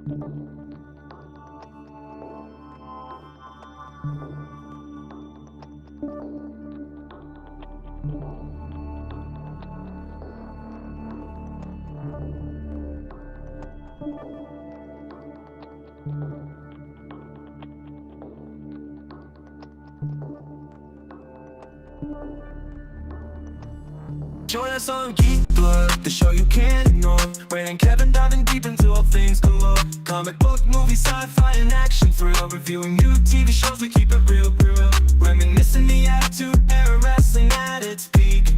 Join us on Geek Blood, the show you can't ignore. Ray and Kevin diving deep into all things galore. Comic book, movie, sci-fi, and action thrill. Reviewing new TV shows, we keep it real, real. Reminiscing the attitude era, wrestling at its peak.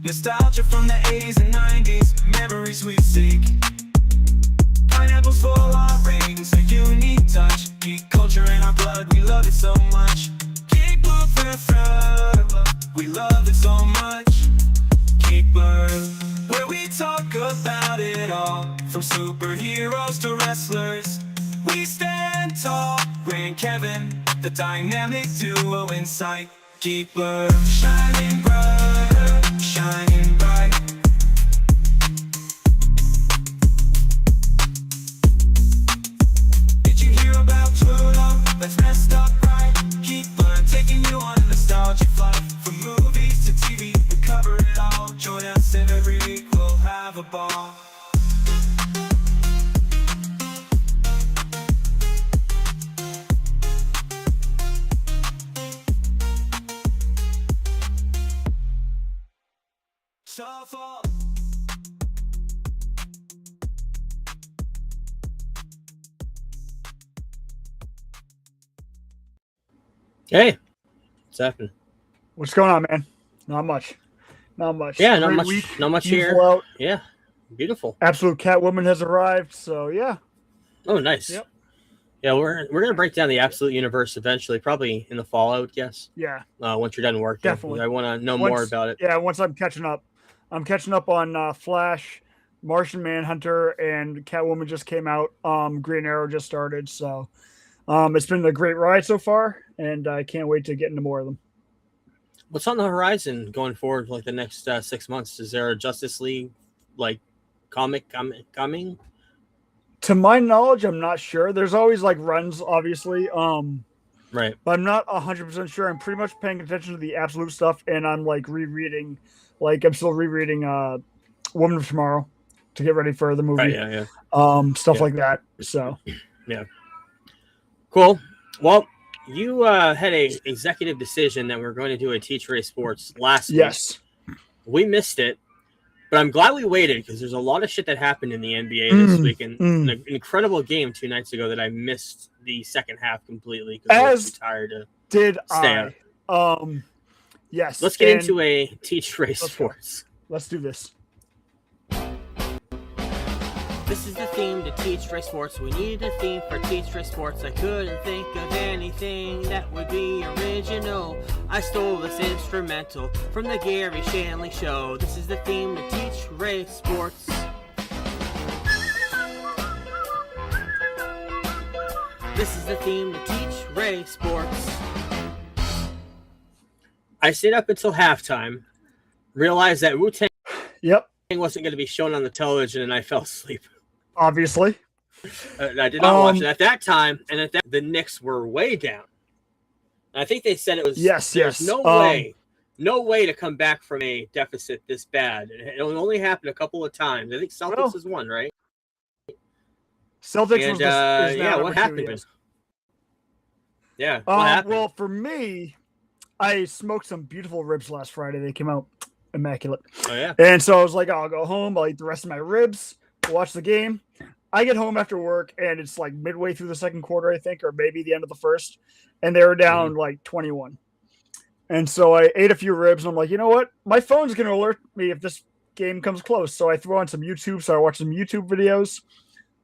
Nostalgia from the 80s and 90s, memories we seek. Pineapples for our rings, a unique touch. Geek culture in our blood, we love it so much. Geek Blood forever, we love it so much. Geek Blood, where we talk about it all, from superheroes to wrestlers. We stand tall, Ray and Kevin, the dynamic duo in sight. Geek Blood, shining brighter, shining bright. Did you hear about Pluto? Let's messed up right. Geek Blood, taking you on a nostalgia flight. From movies to TV, we cover it all. Join us every week, we'll have a ball. Shuffle. Hey, what's happening? What's going on, man? Not much. Not much. Yeah, not Great much. week. Not much Beautiful here. out. Yeah, beautiful. Absolute Catwoman has arrived, so yeah. Oh, nice. Yep. Yeah, we're gonna break down the Absolute Universe eventually, probably in the fall, I would guess. Yeah. Once you're done working, Definitely. I want to know more about it. Yeah, once I'm catching up. I'm catching up on Flash, Martian Manhunter, and Catwoman just came out. Green Arrow just started, so it's been a great ride so far, and I can't wait to get into more of them. What's on the horizon going forward, like the next 6 months? Is there a Justice League like comic coming? To my knowledge, I'm not sure. There's always like runs, obviously. Right. But I'm not 100% sure. I'm pretty much paying attention to the Absolute stuff, and I'm like rereading. Like I'm still rereading Woman of Tomorrow to get ready for the movie. Right, yeah. Stuff Yeah. like that. So Yeah. Cool. Well, you had a executive decision that we're going to do a Teach Ray Sports last week. yes. We missed it, but I'm glad we waited because there's a lot of shit that happened in the NBA this week, and an incredible game 2 nights ago that I missed the second half completely because I was too tired to Did stay I? up. Yes. Let's get into a Teach Ray Sports. Let's do this. This is the theme to Teach Ray Sports. We needed a theme for Teach Ray Sports. I couldn't think of anything that would be original. I stole this instrumental from the Gary Shanley Show. This is the theme to Teach Ray Sports. This is the theme to Teach Ray Sports. I stayed up until halftime, realized that Wu-Tang Yep. wasn't going to be shown on the television, and I fell asleep. Obviously. I did not watch it at that time, and the Knicks were way down. I think they said it was there's no way to come back from a deficit this bad. It only happened a couple of times. I think Celtics is one, right? Celtics And, was the what happened? yes. Yeah, what happened? Well, for me, I smoked some beautiful ribs last Friday. They came out immaculate. Oh yeah. And so I was like, I'll go home. I'll eat the rest of my ribs, watch the game. I get home after work, and it's like midway through the second quarter, I think, or maybe the end of the first, and they were down like 21. And so I ate a few ribs, and I'm like, you know what? My phone's going to alert me if this game comes close. So I threw on some YouTube, so I watched some YouTube videos.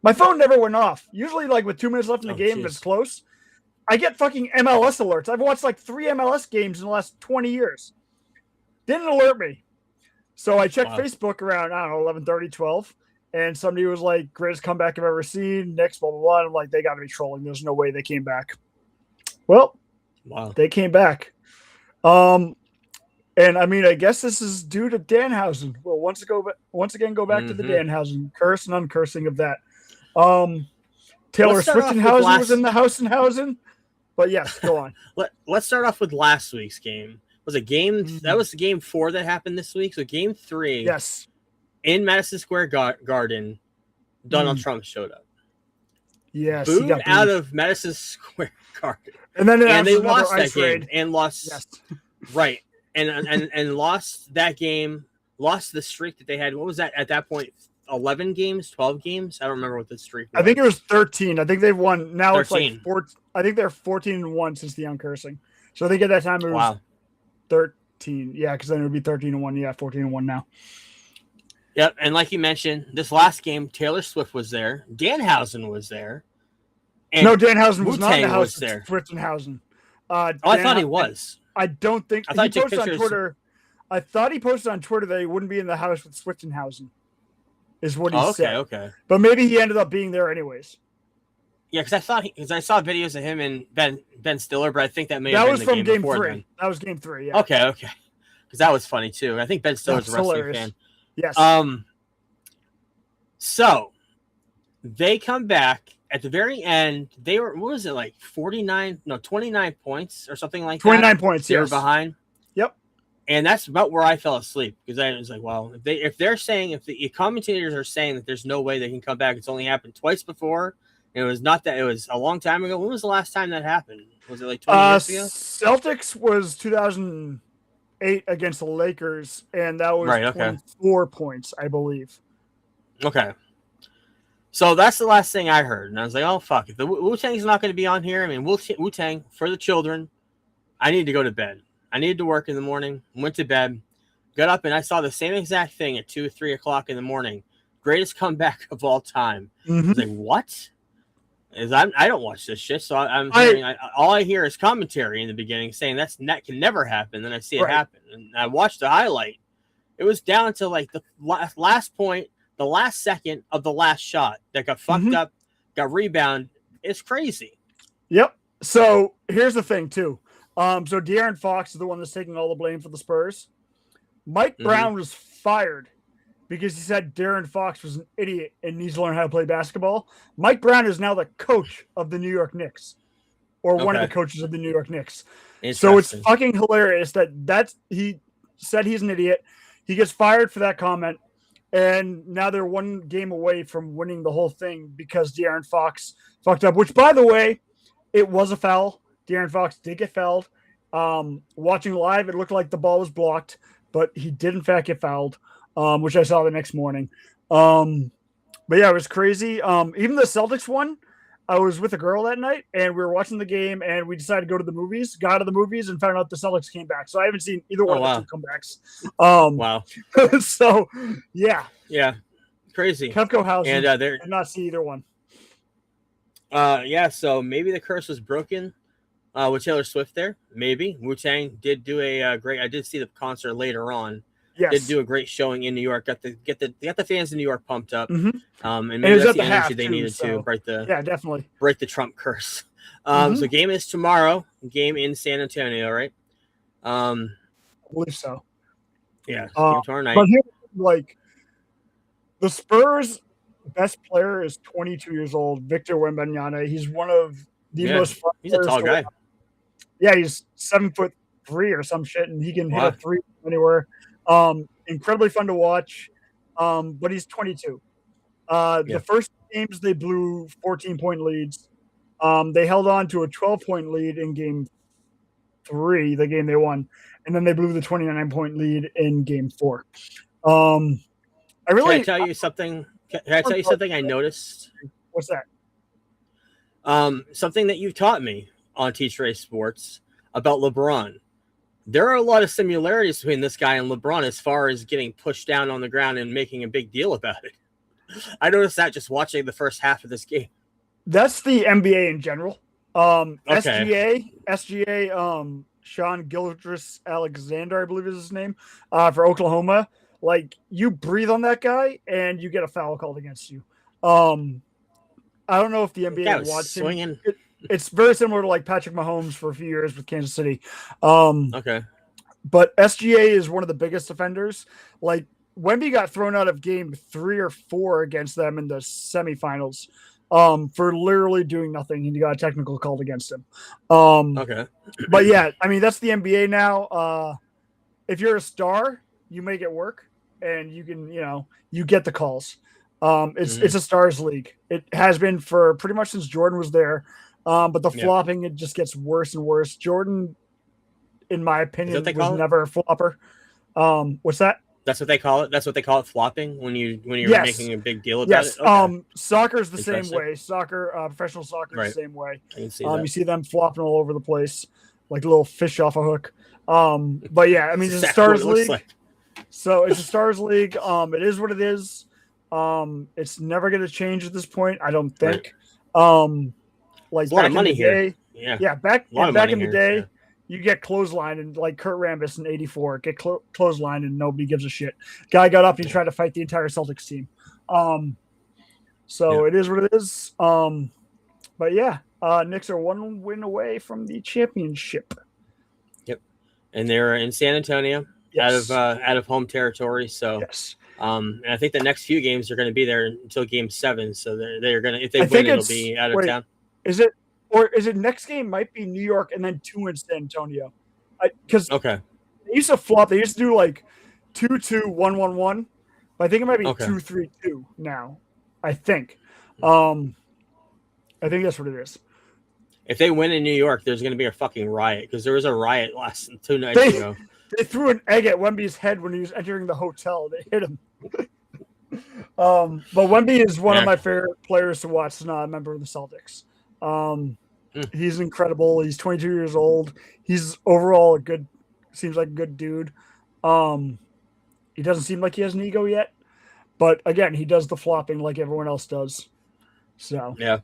My phone never went off. Usually, like with 2 minutes left in the game, if it's close, I get fucking MLS alerts. I've watched like 3 MLS games in the last 20 years. Didn't alert me. So I checked Facebook around, I don't know, 11:30, 12. And somebody was like, greatest comeback I've ever seen. Next, blah, blah, blah. I'm like, they got to be trolling. There's no way they came back. Well, they came back. And I mean, I guess this is due to Danhausen. Well, once again, go back to the Danhausen curse and uncursing of that. Taylor Let's start off with Switzenhausen was in the house in Hausen. But yes, go on. Let's start off with last week's game. Was it game? That was game 4 that happened this week. So game 3. Yes. In Madison Square Garden, Donald Trump showed up. Yes. Booed out of Madison Square Garden. And then they lost that game and lost. Yes. Right. And lost that game. Lost the streak that they had. What was that at that point? 11 games, 12 games. I don't remember what the streak was. I think it was 13. I think they've won. Now 13. It's like 4. I think they're 14-1 since the uncursing. So I think at that time it was 13. Yeah, because then it would be 13-1. Yeah, 14-1 now. Yep. And like you mentioned, this last game, Taylor Swift was there. Danhausen was there. And no, Danhausen was not in the house there. Switzenhausen. I thought he was. I don't think I thought he posted on Twitter. I thought he posted on Twitter that he wouldn't be in the house with Switzenhausen. Is what he said. Okay. But maybe he ended up being there anyways. Yeah, because I saw videos of him and Ben Stiller, but I think that may have been was from game 3. Then. That was game 3. Yeah. Okay. Because that was funny too. I think Ben Stiller's a wrestling fan. Yes. So they come back at the very end. They were, what was it, like 29 points or something like 29 that? 29 points. They were behind. Yep. And that's about where I fell asleep because I was like, well, if the commentators are saying that there's no way they can come back, it's only happened twice before. And it was not that, it was a long time ago. When was the last time that happened? Was it like 20 years ago? Celtics was 2008 against the Lakers, and that was 24 points, I believe. Okay. So that's the last thing I heard. And I was like, oh, fuck. If the Wu-Tang's not going to be on here, I mean, Wu-Tang, for the children, I need to go to bed. I needed to work in the morning, went to bed, got up, and I saw the same exact thing at 2 or 3 o'clock in the morning. Greatest comeback of all time. I was like, what? I don't watch this shit, so I'm hearing, all I hear is commentary in the beginning saying that can never happen. Then I see it happen, and I watched the highlight. It was down to like the last point, the last second of the last shot that got fucked up, got rebound. It's crazy. Yep. So here's the thing too. So De'Aaron Fox is the one that's taking all the blame for the Spurs. Mike Brown was fired because he said De'Aaron Fox was an idiot and needs to learn how to play basketball. Mike Brown is now the coach of the New York Knicks, or one of the coaches of the New York Knicks. So it's fucking hilarious that he said he's an idiot. He gets fired for that comment, and now they're one game away from winning the whole thing because De'Aaron Fox fucked up, which, by the way, it was a foul. De'Aaron Fox did get fouled. Watching live, it looked like the ball was blocked, but he did, in fact, get fouled, which I saw the next morning. But, yeah, it was crazy. Even the Celtics won. I was with a girl that night, and we were watching the game, and we decided to go to the movies, got to the movies, and found out the Celtics came back. So I haven't seen either one of the two comebacks. Wow. So, yeah. Yeah. Crazy. Kefko House. And did not see either one. Yeah, so maybe the curse was broken with Taylor Swift there. Maybe. Wu-Tang did do a great, I did see the concert later on. Yes. Did do a great showing in New York. Got the fans in New York pumped up. Mm-hmm. And maybe that's the energy they needed to definitely break the Trump curse. So game is tomorrow. Game in San Antonio, right? I believe so. Yeah, game tomorrow night. But here, like, the Spurs' best player is 22 years old, Victor Wembanyama. He's one of the most fun he's a tall guy. Yeah, he's 7'3" or some shit, and he can hit a three anywhere. Incredibly fun to watch. But he's 22. The first games they blew 14-point leads. They held on to a 12-point lead in game 3, the game they won, and then they blew the 29-point lead in game 4. Can I tell you something? Can I tell you something I noticed? What's that? Something that you taught me on Teach Race Sports about LeBron. There are a lot of similarities between this guy and LeBron as far as getting pushed down on the ground and making a big deal about it. I noticed that just watching the first half of this game. That's the NBA in general. SGA, Sean Gilgeous-Alexander, I believe is his name, for Oklahoma. Like, you breathe on that guy and you get a foul called against you. I don't know if the NBA watched him. It's very similar to like Patrick Mahomes for a few years with Kansas City. But SGA is one of the biggest offenders. Like, Wemby got thrown out of game 3 or 4 against them in the semifinals for literally doing nothing. He got a technical called against him. Okay. But yeah, I mean, that's the NBA now. If you're a star, you make it work and you can, you get the calls. It's a stars league. It has been for pretty much since Jordan was there. But the flopping, it just gets worse and worse. Jordan, in my opinion, was never a flopper. What's that? That's what they call it. That's what they call it, flopping. When you're making a big deal about it. Okay. Soccer's the same way. Professional soccer is the same way. I can see you see them flopping all over the place, like a little fish off a hook. But yeah, I mean, it's a stars league. Like. So it's a stars league. It is what it is. It's never going to change at this point, I don't think. Right. Like a lot of money here. Back in the day. You get clothesline and like Kurt Rambis in '84, get clothesline and nobody gives a shit. Guy got up and he tried to fight the entire Celtics team. It is what it is. But yeah, Knicks are 1 win away from the championship. Yep, and they're in San Antonio, out of home territory. So and I think the next few games are going to be there until Game 7. So they're going to, if they win, it'll be out of town. Is it? Or is it next game might be New York and then 2 in San Antonio? Because they used to flop. They used to do like 2-2, 1-1-1. But I think it might be 2-3-2 now. I think. I think that's what it is. If they win in New York, there's going to be a fucking riot because there was a riot last 2 nights ago. They threw an egg at Wemby's head when he was entering the hotel. They hit him. But Wemby is one of my favorite players to watch. He's not a member of the Celtics. He's incredible. He's 22 years old. He's overall seems like a good dude. He doesn't seem like he has an ego yet, but again, he does the flopping like everyone else does. So yeah.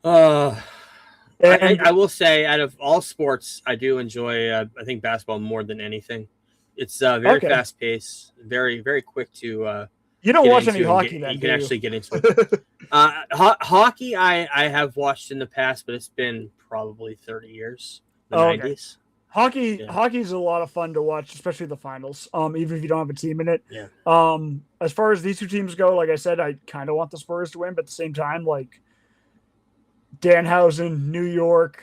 I will say, out of all sports, I do enjoy. I think basketball more than anything. It's very fast paced, very very quick to. You don't watch any hockey, then? You can actually get into it. Hockey, I have watched in the past, but it's been probably 30 years. The 90s. Hockey's a lot of fun to watch, especially the finals. Even if you don't have a team in it. Yeah. As far as these two teams go, like I said, I kind of want the Spurs to win, but at the same time, like Danhausen, New York,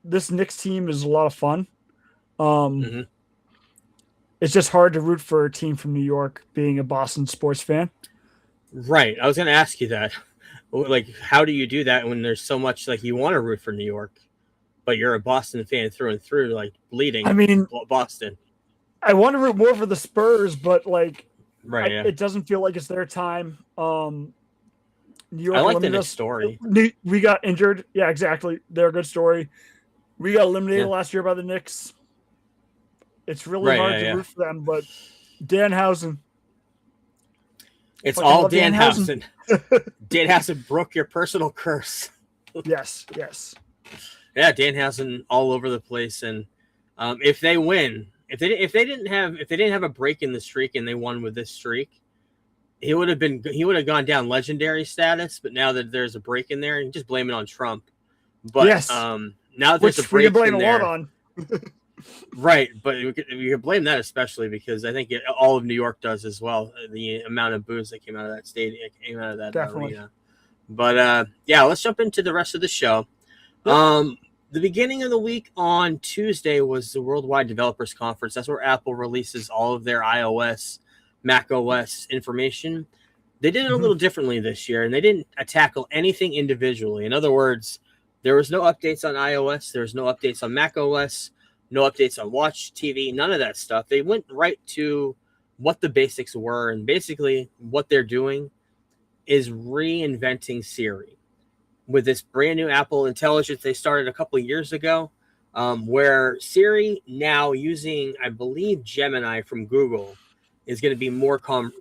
this Knicks team is a lot of fun. It's just hard to root for a team from New York, being a Boston sports fan. Right. I was going to ask you that. Like, how do you do that when there's so much, like, you want to root for New York, but you're a Boston fan through and through, like, bleeding Boston? I want to root more for the Spurs, but, like, it doesn't feel like it's their time. New York, I like the Knicks story. We got injured. Yeah, exactly. They're a good story. We got eliminated last year by the Knicks. It's really hard to root for them, but Danhausen. It's all Danhausen. Danhausen broke your personal curse. Yes. Yeah, Danhausen all over the place, and if they win, if they didn't have a break in the streak and they won with this streak, he would have gone down legendary status. But now that there's a break in there, and just blame it on Trump. But now that there's a break in there, right, but you could blame that especially because I think all of New York does as well. The amount of booze that came out of that stadium, came out of that arena. But let's jump into the rest of the show. Yep. The beginning of the week on Tuesday was the Worldwide Developers Conference. That's where Apple releases all of their iOS, Mac OS information. They did it a little differently this year, and they didn't tackle anything individually. In other words, there was no updates on iOS. There was no updates on Mac OS. No updates on Watch TV, none of that stuff. They went right to what the basics were, and basically what they're doing is reinventing Siri with this brand new Apple Intelligence they started a couple of years ago, where Siri, now using, I believe, Gemini from Google, is going to be more I can't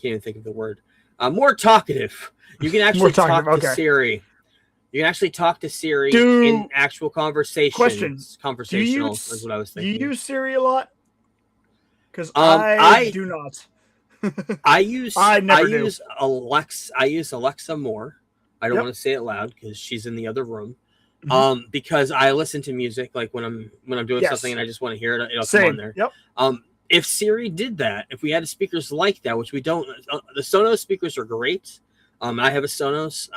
even think of the word. More talkative. You can actually talk to Siri. You can actually talk to Siri in actual conversations. Questions. Conversational is what I was thinking. Do you use Siri a lot? Because I do not. I use Alexa. I use Alexa more. I don't want to say it loud because she's in the other room. Because I listen to music like when I'm doing something and I just want to hear it, it'll come on there. Yep. If Siri did that, if we had speakers like that, which we don't, the Sonos speakers are great. I have a Sonos.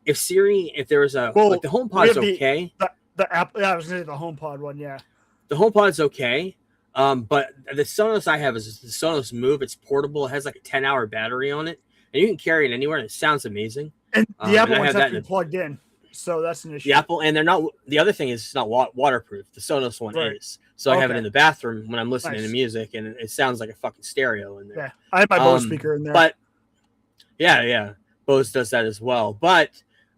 If there was like the HomePod's okay. The app, I was going to say the HomePod one, yeah. The HomePod's okay. But the Sonos I have is the Sonos Move. It's portable. It has like a 10-hour battery on it, and you can carry it anywhere, and it sounds amazing. And the Apple ones have to be plugged in, so that's an issue. The Apple, and they're not. The other thing is it's not waterproof. The Sonos one is. So I have it in the bathroom when I'm listening to music, and it sounds like a fucking stereo in there. Yeah, I have my Bose speaker in there. But yeah, Bose does that as well. But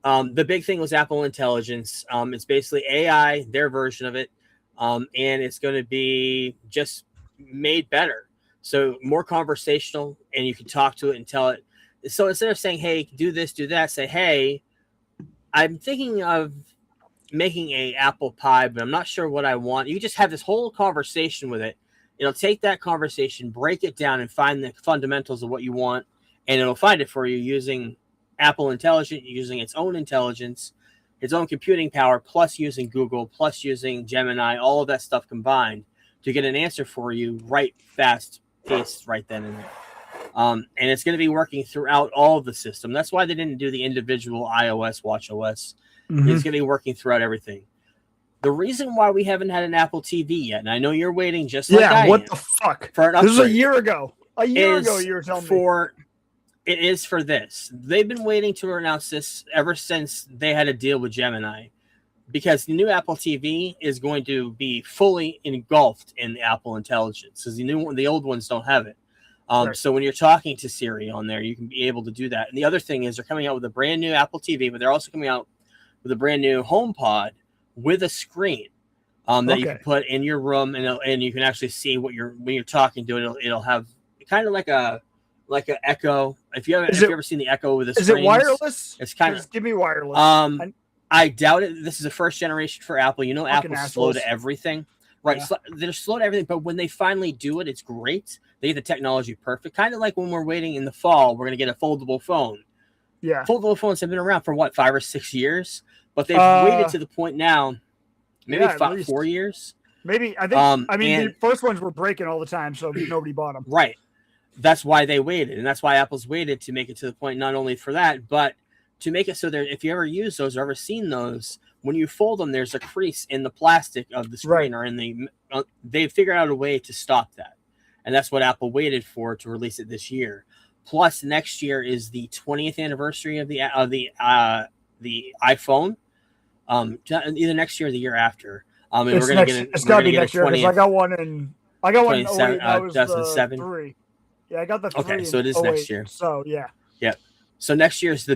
the big thing was Apple Intelligence. It's basically AI, their version of it, and it's going to be just made better. So more conversational, and you can talk to it and tell it. So instead of saying, "Hey, do this, do that," say, "Hey, I'm thinking of making a apple pie, but I'm not sure what I want." You just have this whole conversation with it. It'll take that conversation, break it down, and find the fundamentals of what you want, and it'll find it for you using Apple Intelligence, using its own intelligence, its own computing power, plus using Google, plus using Gemini, all of that stuff combined to get an answer for you right fast paced right then and there. And it's going to be working throughout all of the system. That's why they didn't do the individual iOS, watchOS. Mm-hmm. It's going to be working throughout everything. The reason why we haven't had an Apple TV yet, and I know you're waiting just like I am. What the fuck? For an upgrade, this is a year ago. A year ago, you were telling me. It is for this. They've been waiting to announce this ever since they had a deal with Gemini, because the new Apple TV is going to be fully engulfed in the Apple Intelligence, because the old ones don't have it. So when you're talking to Siri on there, you can be able to do that. And the other thing is they're coming out with a brand new Apple TV, but they're also coming out with a brand new HomePod with a screen that you can put in your room, and you can actually see when you're talking to it. It'll have kind of like a Echo. If you've ever seen the Echo with the screens, is it wireless? It's kind of give me wireless. I doubt it. This is the first generation for Apple. You know, Apple's slow to everything. Right. Yeah. They're slow to everything, but when they finally do it, it's great. They get the technology perfect. Kind of like when we're waiting in the fall, we're going to get a foldable phone. Yeah. Foldable phones have been around for 5 or 6 years, but they've waited to the point now, maybe 4 years. Maybe. I think, the first ones were breaking all the time, so nobody bought them. Right. That's why they waited. And that's why Apple's waited to make it to the point, not only for that, but to make it so that if you ever use those or ever seen those, when you fold them, there's a crease in the plastic of the screen or in the. They've figured out a way to stop that, and that's what Apple waited for to release it this year. Plus, next year is the 20th anniversary of the iPhone. Either next year or the year after. And we're going to get. It's got to be next year because I got one in. I got one in 2007. 3. Yeah, I got the 3. Okay, so it is next year. So yeah. Yeah. So next year is the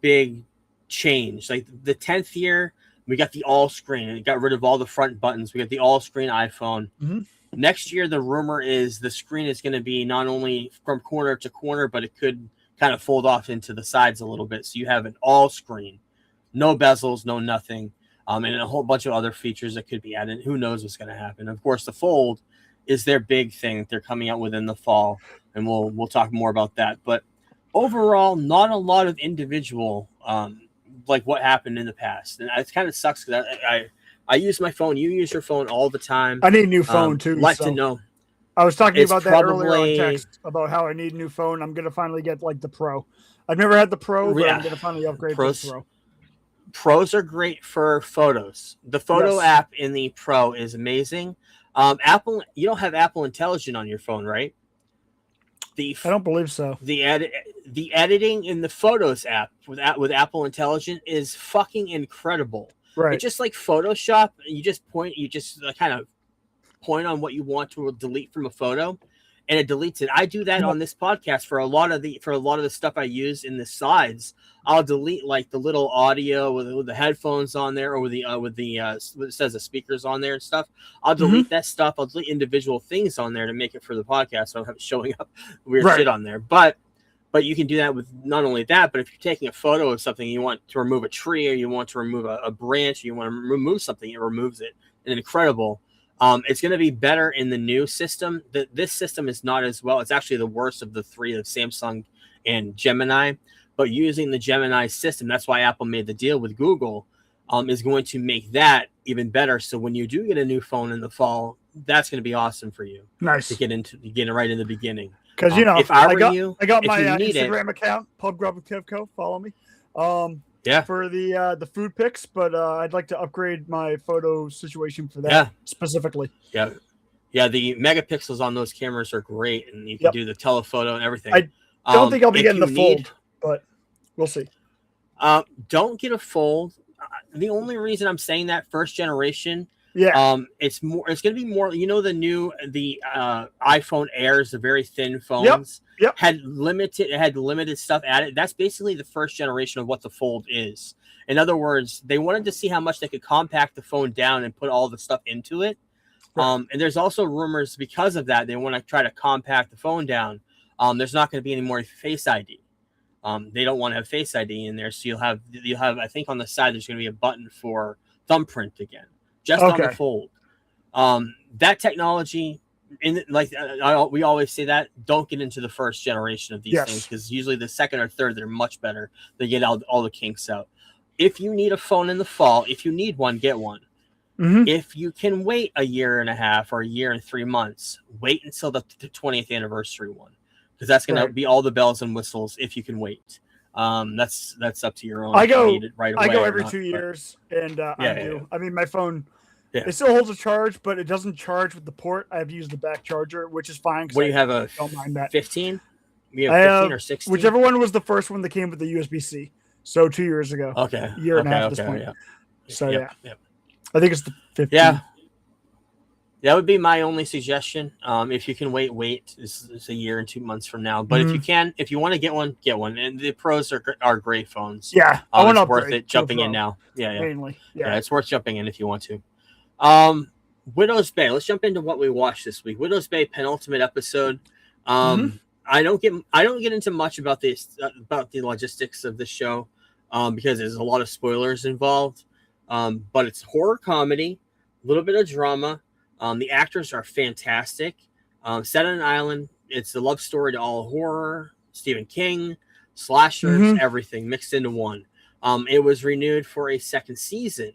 big change. Like the 10th year, we got the all screen and it got rid of all the front buttons. We got the all screen iPhone. Mm-hmm. Next year, the rumor is the screen is going to be not only from corner to corner, but it could kind of fold off into the sides a little bit. So you have an all screen, no bezels, no nothing, and a whole bunch of other features that could be added. Who knows what's going to happen? Of course, the fold is their big thing that they're coming out with in the fall, and we'll talk more about that. But overall, not a lot of individual like what happened in the past, and it kind of sucks because I use my phone. You use your phone all the time. I need a new phone too. To know. I was talking about that earlier on text about how I need a new phone. I'm gonna finally get like the Pro. I've never had the Pro, but I'm gonna finally upgrade to the Pro. Pros are great for photos. The photo app in the Pro is amazing. Apple, you don't have Apple Intelligence on your phone, right? I don't believe so. The editing in the Photos app with Apple Intelligence is fucking incredible. Right. It's just like Photoshop. You just kind of point on what you want to delete from a photo, and it deletes it. I do that on this podcast for a lot of the stuff I use in the slides. I'll delete like the little audio with the headphones on there, or with it says the speakers on there and stuff. I'll delete that stuff. I'll delete individual things on there to make it for the podcast, so I don't have it showing up weird shit on there. But you can do that with not only that, but if you're taking a photo of something, you want to remove a tree, or you want to remove a branch, or you want to remove something, it removes it. And incredible. It's going to be better in the new system. This system is not as well. It's actually the worst of the three of Samsung and Gemini. But using the Gemini system, that's why Apple made the deal with Google. is going to make that even better. So when you do get a new phone in the fall, that's going to be awesome for you. Nice. To get it right in the beginning. Because if I got if my you need Instagram account, PubGrubTivco. Follow me. Yeah. For the food pics, but I'd like to upgrade my photo situation for that specifically. Yeah. Yeah, the megapixels on those cameras are great, and you can do the telephoto and everything. I don't think I'll be getting the fold, but we'll see. Don't get a fold. The only reason I'm saying that first generation, it's going to be more. You know, the iPhone Airs, the very thin phones, had limited stuff added. That's basically the first generation of what the fold is. In other words, they wanted to see how much they could compact the phone down and put all the stuff into it. And there's also rumors because of that they want to try to compact the phone down. There's not going to be any more Face ID. They don't want to have Face ID in there, so you'll have I think on the side there's going to be a button for thumbprint again, just on the fold. That technology, we always say that don't get into the first generation of these things, because usually the second or third they're much better. They get all the kinks out. If you need a phone in the fall, if you need one, get one. If you can wait a year and a half or a year and 3 months, wait until the 20th anniversary one, because that's going to be all the bells and whistles. If you can wait, that's up to your own. I go right away I go every 2 years, and I do. I mean, my phone it still holds a charge, but it doesn't charge with the port. I have to use the back charger, which is fine. What do you have, a don't mind that. 15? You have 15 or 16? Whichever one was the first one that came with the USB-C. So 2 years ago. Okay. Year and a half at this point. Yeah. So I think it's the 15. Yeah. That would be my only suggestion. If you can wait. This is a year and 2 months from now. But if you want to get one, get one. And the Pros are great phones. Yeah. I want to It's worth it jumping in now. Yeah. Mainly. Yeah, it's worth jumping in if you want to. Widow's Bay. Let's jump into what we watched this week. Widow's Bay penultimate episode. I don't get into much about the logistics of the show because there's a lot of spoilers involved. But it's horror comedy, a little bit of drama. The actors are fantastic. Set on an island. It's a love story to all horror, Stephen King, slashers, everything mixed into one. It was renewed for a second season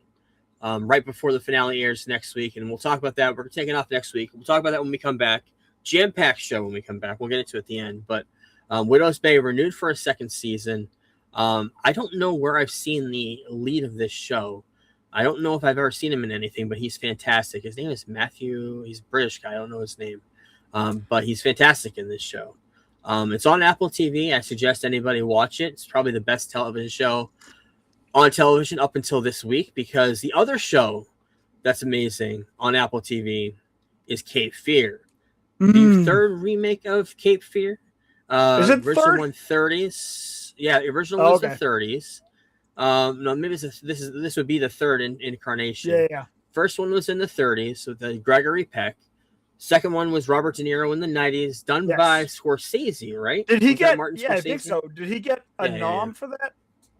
right before the finale airs next week. And we'll talk about that. We're taking off next week. We'll talk about that when we come back. Jam-packed show when we come back. We'll get into it at the end. But Widow's Bay renewed for a second season. I don't know where I've seen the lead of this show. I don't know if I've ever seen him in anything, but he's fantastic. His name is Matthew. He's a British guy. I don't know his name. But he's fantastic in this show. It's on Apple TV. I suggest anybody watch it. It's probably the best television show on television up until this week, because the other show that's amazing on Apple TV is Cape Fear. The third remake of Cape Fear. Is it original third? one 30s. Yeah, the original was the 30s. No, maybe this would be the third incarnation. Yeah. First one was in the 30s with Gregory Peck. Second one was Robert De Niro in the 90s, done by Scorsese, right? Did he Was that get? Martin Yeah, I Scorsese? think so. Did he get a nom for that?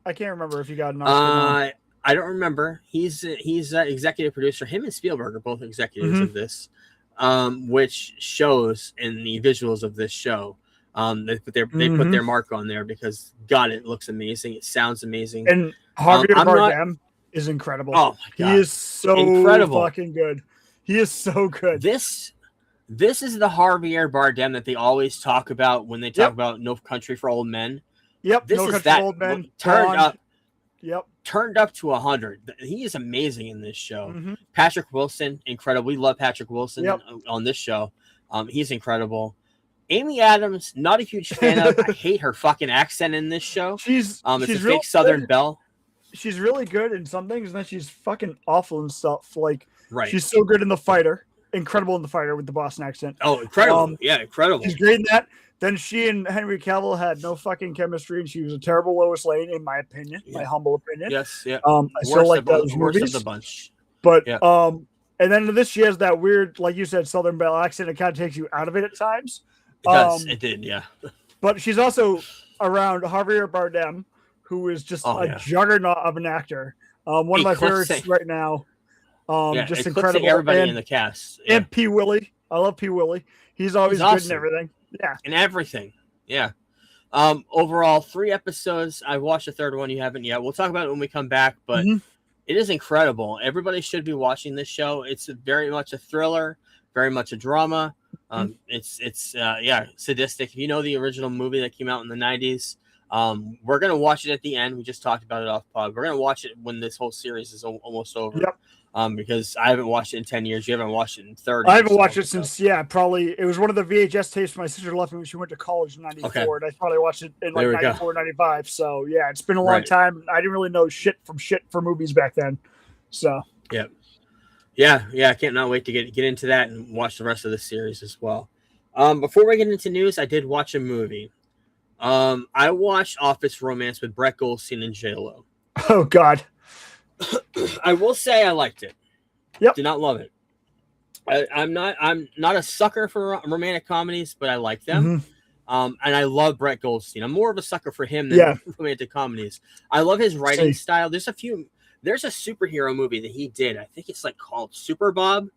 I can't remember if he got a nom. I don't remember. He's executive producer. Him and Spielberg are both executives of this, which shows in the visuals of this show. They put their mark on there because God, it looks amazing. It sounds amazing. And Javier Bardem is incredible. Oh my God, he is so incredible, fucking good. He is so good. This is the Javier Bardem that they always talk about when they talk about No Country for Old Men. Yep, this No is Country that for Old Men turned up. Yep, turned up to 100. He is amazing in this show. Patrick Wilson, incredible. We love Patrick Wilson on this show. He's incredible. Amy Adams, not a huge fan of. I hate her fucking accent in this show. She's a fake Southern belle. She's really good in some things, and then she's fucking awful in stuff. Like, right. She's so good in The Fighter. Incredible in The Fighter with the Boston accent. Oh, incredible. Incredible. She's great in that. Then she and Henry Cavill had no fucking chemistry, and she was a terrible Lois Lane, in my opinion, my humble opinion. Yes, yeah. I still like those worst movies. of the bunch. But and then in this, she has that weird, like you said, Southern Belle accent. It kind of takes you out of it at times. It does. It did, yeah. But she's also around Javier Bardem, who is just a juggernaut of an actor. One of my favorites right now. Just incredible. Everybody in the cast. Yeah. And P. Willie. I love P. Willie. He's always good in everything. Yeah. In everything. Yeah. Overall, 3 episodes. I've watched the third one. You haven't yet. We'll talk about it when we come back. But It is incredible. Everybody should be watching this show. It's very much a thriller, very much a drama. It's sadistic. If you know the original movie that came out in the 90s, we're gonna watch it at the end. We just talked about it off pod. We're gonna watch it when this whole series is almost over. Yep. Because I haven't watched it in 10 years. You haven't watched it in 30. I haven't watched it since, probably. It was one of the VHS tapes my sister left me when she went to college in 94. Okay. And I probably watched it in like 94, 95. So, yeah, it's been a long time. I didn't really know shit for movies back then. So, yeah. I can't not wait to get into that and watch the rest of the series as well. Before we get into news, I did watch a movie. I watched Office Romance with Brett Goldstein and J-Lo. Oh, God. I will say I liked it. Yep. Did not love it. I'm not a sucker for romantic comedies, but I like them. And I love Brett Goldstein. I'm more of a sucker for him than romantic comedies. I love his writing style. There's a superhero movie that he did. I think it's like called Super Bob.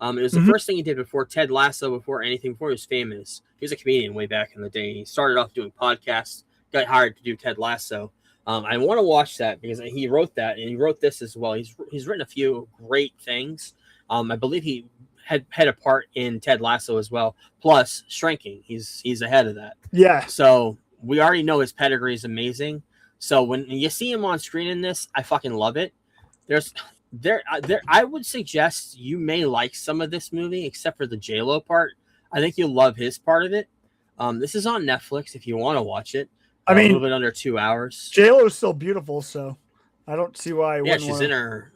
It was the first thing he did before Ted Lasso, before he was famous. He was a comedian way back in the day. He started off doing podcasts, got hired to do Ted Lasso. I want to watch that because he wrote that and he wrote this as well. He's written a few great things. I believe he had a part in Ted Lasso as well. Plus Shrinking, he's ahead of that. Yeah. So we already know his pedigree is amazing. So when you see him on screen in this, I fucking love it. I would suggest you may like some of this movie, except for the J-Lo part. I think you'll love his part of it. This is on Netflix if you want to watch it. I mean, a little bit under 2 hours. J-Lo is still beautiful, so I don't see why. She's in her.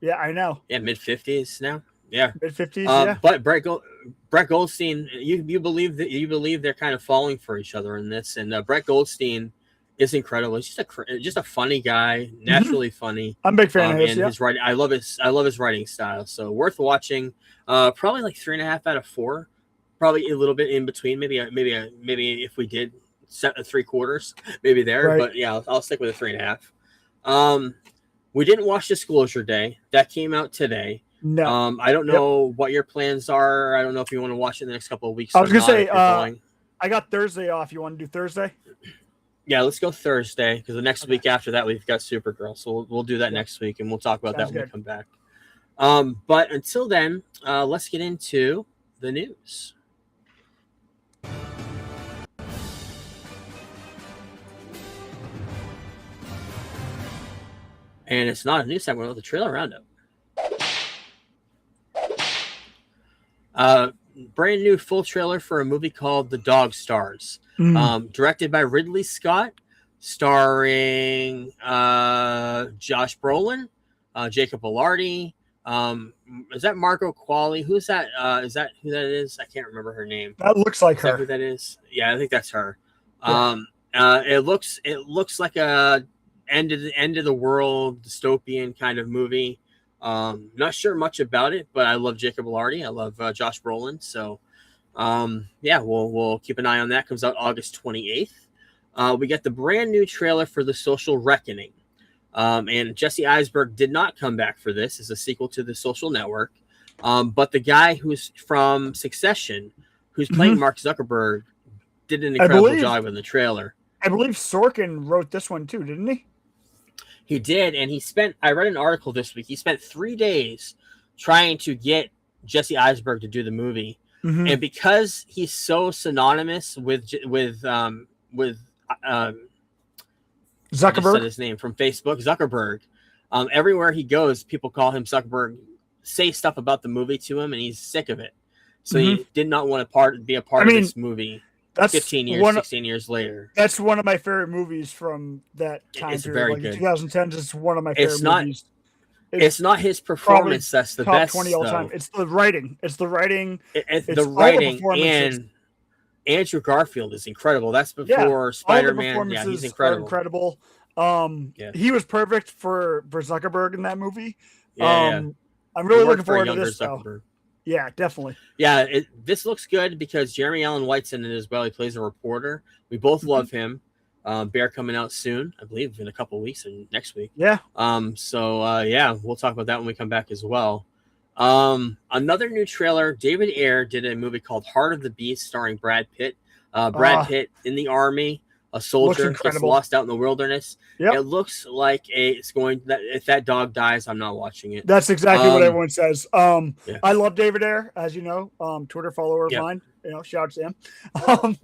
Yeah, I know. Yeah, mid-50s now. Yeah, mid-50s. But Brett Goldstein, you believe they're kind of falling for each other in this, and Brett Goldstein is incredible. He's just a funny guy, naturally funny. I'm a big fan of his. And his writing. I love his writing style. So worth watching. Probably like 3.5 out of 4. Probably a little bit in between. Maybe if we did set a 3/4, maybe there. Right. But yeah, I'll stick with a 3.5. We didn't watch Disclosure Day. That came out today. No. I don't know what your plans are. I don't know if you want to watch it in the next couple of weeks. I was gonna say, I got Thursday off. You want to do Thursday? Yeah, let's go Thursday because the next week after that we've got Supergirl. So we'll do that next week and we'll talk about that when we come back. But until then, let's get into the news. And it's not a news segment with a trailer roundup. Brand new full trailer for a movie called The Dog Stars. Directed by Ridley Scott, starring Josh Brolin, Jacob Elordi. Is that Margot Qualley? Who's that? Is that who that is? I can't remember her name. That looks like her. Who that is? Yeah, I think that's her. Yeah. It looks like a end of the world dystopian kind of movie. Not sure much about it, but I love Jacob Elordi. I love Josh Brolin. So, we'll keep an eye on that. Comes out August 28th. We get the brand new trailer for The Social Reckoning. And Jesse Eisenberg did not come back for this as a sequel to The Social Network. But the guy who's from Succession, who's playing Mark Zuckerberg, did an incredible job in the trailer. I believe Sorkin wrote this one too, didn't he? He did, and I read an article this week. He spent 3 days trying to get Jesse Eisenberg to do the movie. And because he's so synonymous with Zuckerberg, said his name from Facebook, Zuckerberg. Everywhere he goes, people call him Zuckerberg, say stuff about the movie to him, and he's sick of it. So he did not want to be a part of this movie. That's 16 years later. That's one of my favorite movies from that time it's period. Very good. 2010s is one of my favorite movies. It's not his performance that's the top best. 20 all time. It's the writing. It's the writing. It's the writing, and Andrew Garfield is incredible. That's before Spider-Man. Yeah, he's incredible. He was perfect for Zuckerberg in that movie. I'm really looking forward to this. Zuckerberg. Yeah, definitely. Yeah, this looks good because Jeremy Allen White's in it as well. He plays a reporter. We both love him. Bear coming out soon, I believe, in a couple of weeks and next week. Yeah. We'll talk about that when we come back as well. Another new trailer. David Ayer did a movie called Heart of the Beast starring Brad Pitt. Pitt in the Army, a soldier gets incredible. lost out in the wilderness. Yep. It looks like it's going that if that dog dies, I'm not watching it. That's exactly what everyone says. Yeah. I love David Ayer, as you know, Twitter follower of Yep. mine. You know, shout out to him.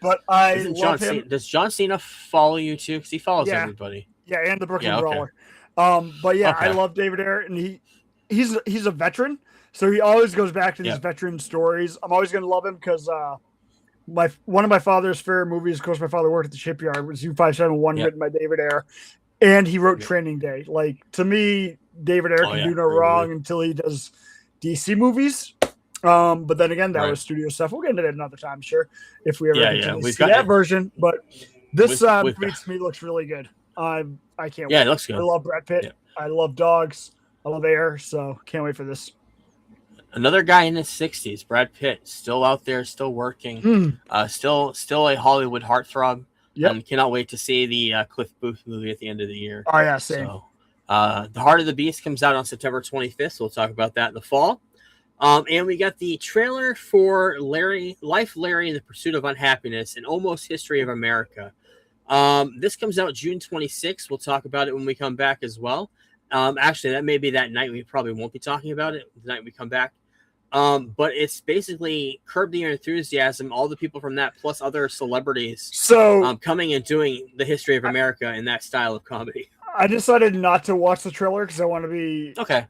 But I love him. Does John Cena follow you too? Because he follows Yeah. everybody. Yeah, and the Brooklyn Yeah, okay. Brawler. But yeah, I Okay. love David Ayer, and he's a veteran, so he always goes back to these Yep. veteran stories. I'm always gonna love him because one of my father's favorite movies, of course, my father worked at the shipyard, was U-571, Yep. written by David Ayer, and he wrote Yep. Training Day. Like, to me, David Ayer can do no Great wrong movie. until he does DC movies. But then again, that Right. was studio stuff. We'll get into that another time, sure, if we ever Yeah, get yeah. to We've see got that it. version. But this We've movie to me looks really good. I can't Yeah, wait. it looks good. I love Brad Pitt. Yeah. I love dogs. I love Air. So can't wait for this. Another guy in his 60s, Brad Pitt, still out there, still working, still a Hollywood heartthrob. Yep. And cannot wait to see the Cliff Booth movie at the end of the year. Oh yeah, same. So, The Heart of the Beast comes out on September 25th. So we'll talk about that in the fall. And we got the trailer for Life, Larry, The Pursuit of Unhappiness, and Almost History of America. This comes out June 26th. We'll talk about it when we come back as well. Actually, that may be that night. We probably won't be talking about it the night we come back. But it's basically Curb Your Enthusiasm, all the people from that, plus other celebrities coming and doing the history of America in that style of comedy. I decided not to watch the trailer because I want to be okay,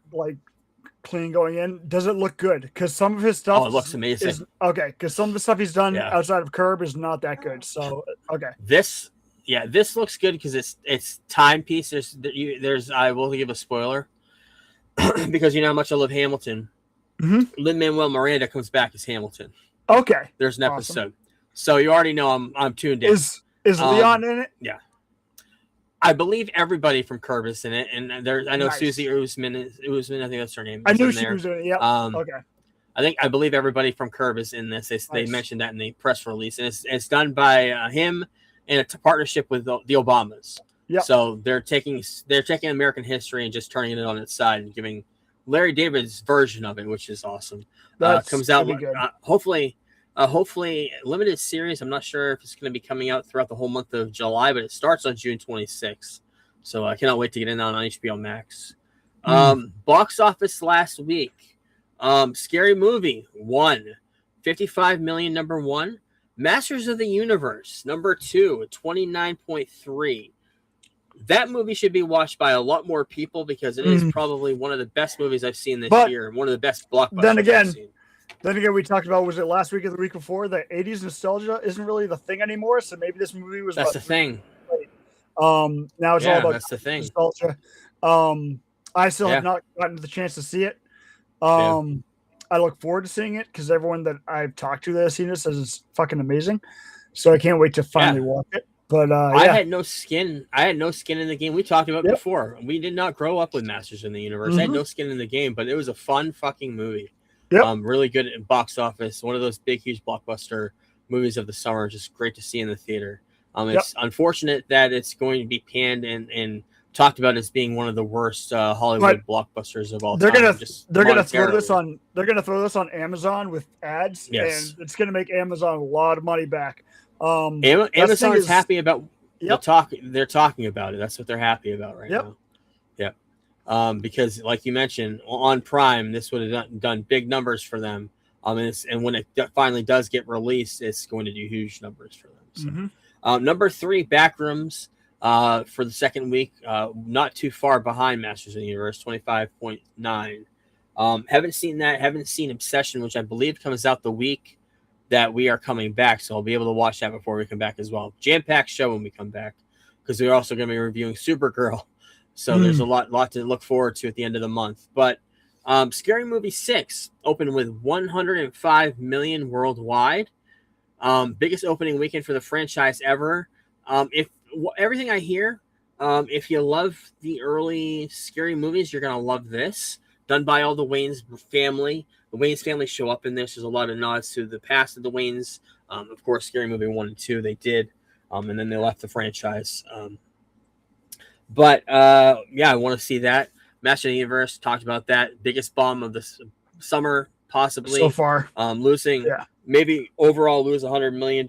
clean going in. Does it look good? Because some of his stuff it looks amazing. Because some of the stuff he's done outside of Curb is not that good. So okay, this looks good because it's timepiece. There's I will give a spoiler because you know how much I love Hamilton. Mm-hmm. Lin-Manuel Miranda comes back as Hamilton. Okay, there's an episode, so you already know I'm tuned in. Is Leon in it? Yeah, I believe everybody from Curb is in it, and I know Susie Usman. I think that's her name. I knew she was in it. Yeah. Okay. I believe everybody from Curb is in this. They mentioned that in the press release, and it's done by him in a partnership with the Obamas. Yeah. So they're taking American history and just turning it on its side and giving Larry David's version of it, which is awesome. Comes out hopefully limited series. I'm not sure if it's going to be coming out throughout the whole month of July, but it starts on June 26th. So I cannot wait to get in on HBO Max. Box office last week. Scary Movie 55 million, number 1. Masters of the Universe number 2, 29.3. That movie should be watched by a lot more people because it is probably one of the best movies I've seen this year, and one of the best blockbusters I've seen. Then again, we talked about, was it last week or the week before, that 80s nostalgia isn't really the thing anymore. So maybe this movie was. That's the thing. Now it's all about that's the thing. Nostalgia. I still have not gotten the chance to see it. I look forward to seeing it because everyone that I've talked to that has seen it says it's fucking amazing. So I can't wait to finally watch it. But I had no skin. I had no skin in the game. We talked about it before. We did not grow up with Masters in the Universe. I had no skin in the game, but it was a fun fucking movie. Really good at box office. One of those big, huge blockbuster movies of the summer. Just great to see in the theater. It's unfortunate that it's going to be panned and talked about as being one of the worst Hollywood blockbusters of all time. They're gonna throw this on Amazon with ads, and it's gonna make Amazon a lot of money back. Amazon is happy about they're talking about it. That's what they're happy about right now. Because like you mentioned on Prime, this would have done big numbers for them. And when it finally does get released, it's going to do huge numbers for them. So, number 3, Backrooms. For the second week, not too far behind Masters of the Universe, 25.9. Haven't seen that. Haven't seen Obsession, which I believe comes out the week that we are coming back. So I'll be able to watch that before we come back as well. Jam-packed show when we come back because we're also going to be reviewing Supergirl. So there's a lot to look forward to at the end of the month. But Scary Movie 6 opened with 105 million worldwide. Biggest opening weekend for the franchise ever. If everything I hear, if you love the early scary movies, you're gonna love this. Done by all the Wayans family. The Wayans family show up in this. There's a lot of nods to the past of the Wayans. Of course, Scary Movie 1 and 2 they did, and then they left the franchise. I want to see that. Master of the Universe, talked about that. Biggest bomb of the summer, possibly so far. Maybe overall lose $100 million.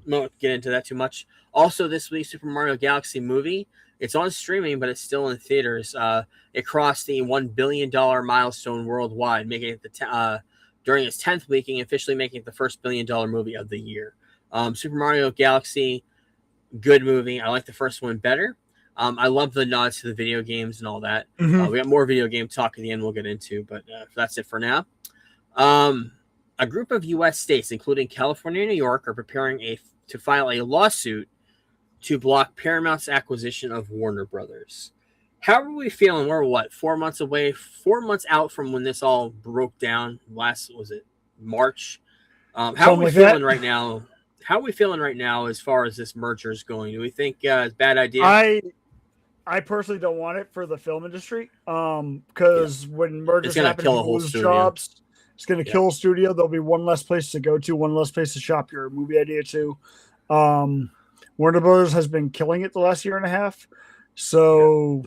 won't get into that too much. Also, this week, Super Mario Galaxy movie. It's on streaming, but it's still in theaters. It crossed the $1 billion milestone worldwide, making it during its 10th week, and officially making it the first $1 billion movie of the year. Super Mario Galaxy, good movie. I like the first one better. I love the nods to the video games and all that. Mhm. We got more video game talk at the end we'll get into, but that's it for now. A group of U.S. states, including California and New York, are preparing to file a lawsuit to block Paramount's acquisition of Warner Brothers. How are we feeling? We're what, 4 months away, 4 months out from when this all broke down last, was it March? How are Something we like feeling that. right now? How are we feeling right now as far as this merger is going? Do we think it's a bad idea? I personally don't want it for the film industry. Because when mergers gonna happen, kill a people whole lose studio. jobs. It's going to kill a studio. There'll be one less place to go to, one less place to shop your movie idea to. Warner Brothers has been killing it the last year and a half. So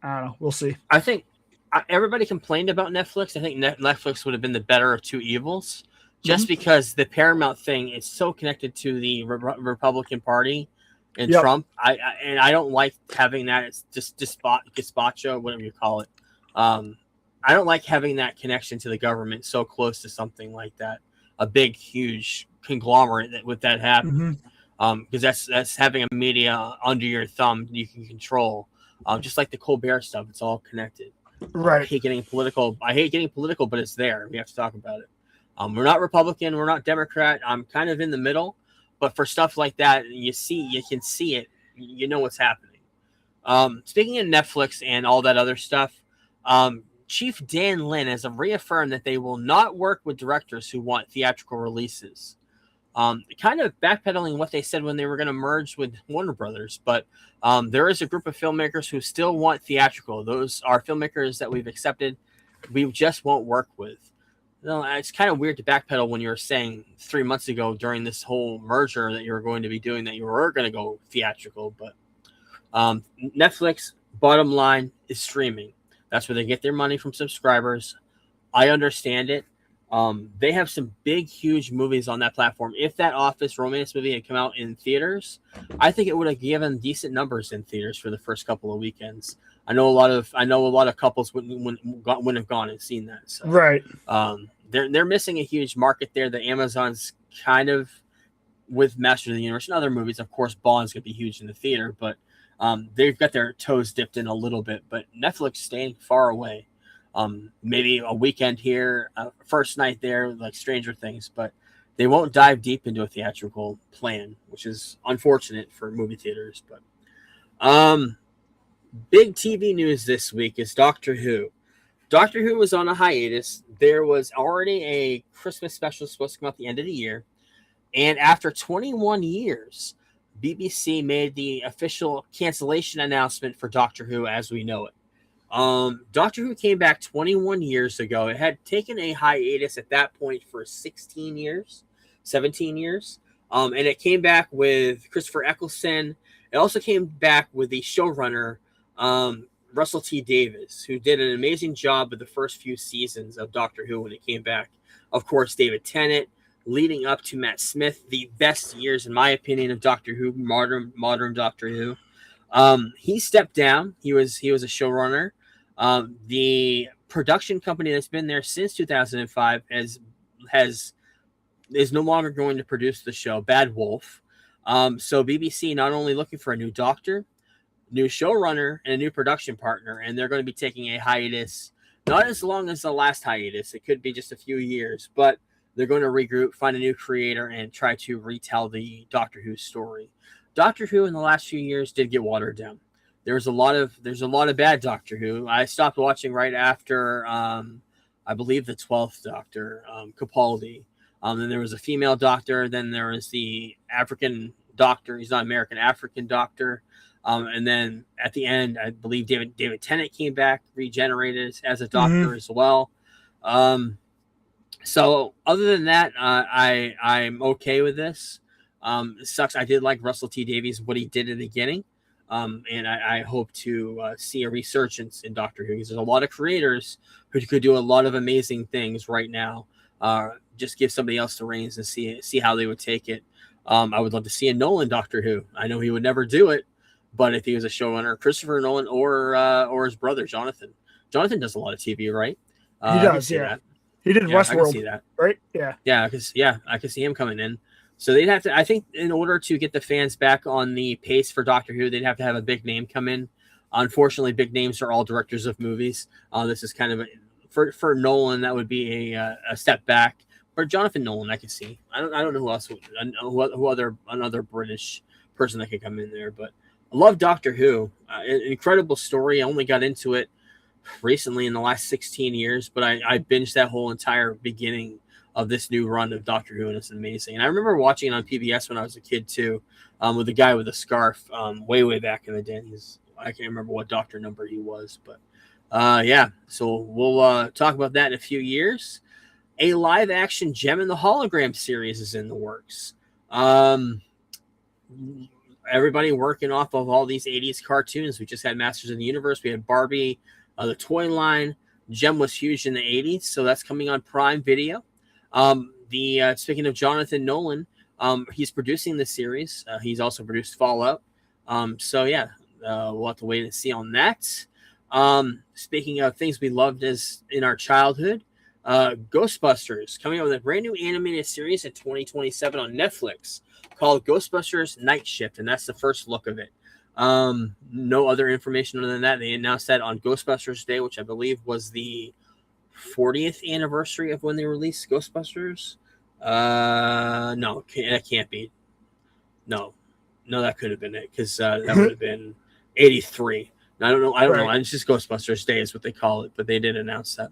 I don't know. We'll see. I think everybody complained about Netflix. I think Netflix would have been the better of two evils, just because the Paramount thing is so connected to the Republican Party and Yep. Trump. I don't like having that. It's just gazpacho, whatever you call it. I don't like having that connection to the government so close to something like that. A big, huge conglomerate that with that happen. Because that's having a media under your thumb you can control. Just like the Colbert stuff, it's all connected. Right. I hate getting political, but it's there. We have to talk about it. We're not Republican, we're not Democrat. I'm kind of in the middle, but for stuff like that, you can see it. You know what's happening. Speaking of Netflix and all that other stuff, Chief Dan Lin has reaffirmed that they will not work with directors who want theatrical releases. Kind of backpedaling what they said when they were going to merge with Warner Brothers, but there is a group of filmmakers who still want theatrical. Those are filmmakers that we've accepted, we just won't work with. It's kind of weird to backpedal when you were saying 3 months ago during this whole merger that you were going to be doing that you were going to go theatrical, but Netflix, bottom line, is streaming. That's where they get their money from subscribers. I understand it. They have some big, huge movies on that platform. If that Office romance movie had come out in theaters, I think it would have given decent numbers in theaters for the first couple of weekends. I know a lot of couples wouldn't have gone and seen that. So, Right. They're missing a huge market there. The Amazon's kind of with Master of the Universe and other movies. Of course, Bond's gonna be huge in the theater, but they've got their toes dipped in a little bit. But Netflix staying far away. Maybe a weekend here, first night there, like Stranger Things, but they won't dive deep into a theatrical plan, which is unfortunate for movie theaters. But big TV news this week is Doctor Who. Doctor Who was on a hiatus. There was already a Christmas special supposed to come out at the end of the year, and after 21 years, BBC made the official cancellation announcement for Doctor Who as we know it. Doctor Who came back 21 years ago. It had taken a hiatus at that point for 17 years. And it came back with Christopher Eccleston. It also came back with the showrunner, Russell T Davies, who did an amazing job with the first few seasons of Doctor Who when it came back. Of course, David Tennant, leading up to Matt Smith, the best years, in my opinion, of Doctor Who, modern Doctor Who. He stepped down. He was a showrunner. The production company that's been there since 2005 is no longer going to produce the show, Bad Wolf. So BBC not only looking for a new doctor, new showrunner, and a new production partner, and they're going to be taking a hiatus, not as long as the last hiatus. It could be just a few years, but they're going to regroup, find a new creator, and try to retell the Doctor Who story. Doctor Who in the last few years did get watered down. There's a lot of bad Doctor Who. I stopped watching right after I believe the 12th Doctor, Capaldi. Then there was a female Doctor. Then there was the African Doctor. He's not American, African Doctor. And then at the end, I believe David Tennant came back, regenerated as a Doctor as well. So other than that, I'm okay with this. It sucks. I did like Russell T Davies, what he did in the beginning. And I hope to see a resurgence in Doctor Who, because there's a lot of creators who could do a lot of amazing things right now. Just give somebody else the reins and see how they would take it. I would love to see a Nolan Doctor Who. I know he would never do it, but if he was a showrunner, Christopher Nolan or his brother Jonathan. Jonathan does a lot of TV, right? He I can does, see yeah. that. He did Yeah, I can see Westworld, that. right? Yeah. Yeah, because I can see him coming in. So they'd have to. I think in order to get the fans back on the pace for Doctor Who, they'd have to have a big name come in. Unfortunately, big names are all directors of movies. This is kind of for Nolan, that would be a step back. For Jonathan Nolan, I can see. I don't know who else. Another British person that could come in there, but I love Doctor Who. An incredible story. I only got into it recently in the last 16 years, but I binged that whole entire beginning of this new run of Doctor Who, and it's amazing. And I remember watching it on PBS when I was a kid too, with the guy with the scarf, way back in the day. I can't remember what doctor number he was, but yeah. So we'll talk about that in a few years. A live action Gem in the Hologram series is in the works. Everybody working off of all these 80s cartoons. We just had Masters of the Universe. We had Barbie, the toy line. Gem was huge in the 80s, so that's coming on Prime Video. Speaking of Jonathan Nolan, he's producing the series. He's also produced Fallout. So yeah, we'll have to wait and see on that. Speaking of things we loved as in our childhood, Ghostbusters coming out with a brand new animated series in 2027 on Netflix called Ghostbusters Night Shift, and that's the first look of it. No other information other than that. They announced that on Ghostbusters Day, which I believe was the 40th anniversary of when they released Ghostbusters. No, that can't be. No, that could have been it, because that would have been 83. I don't know. It's just Ghostbusters Day is what they call it, but they did announce that.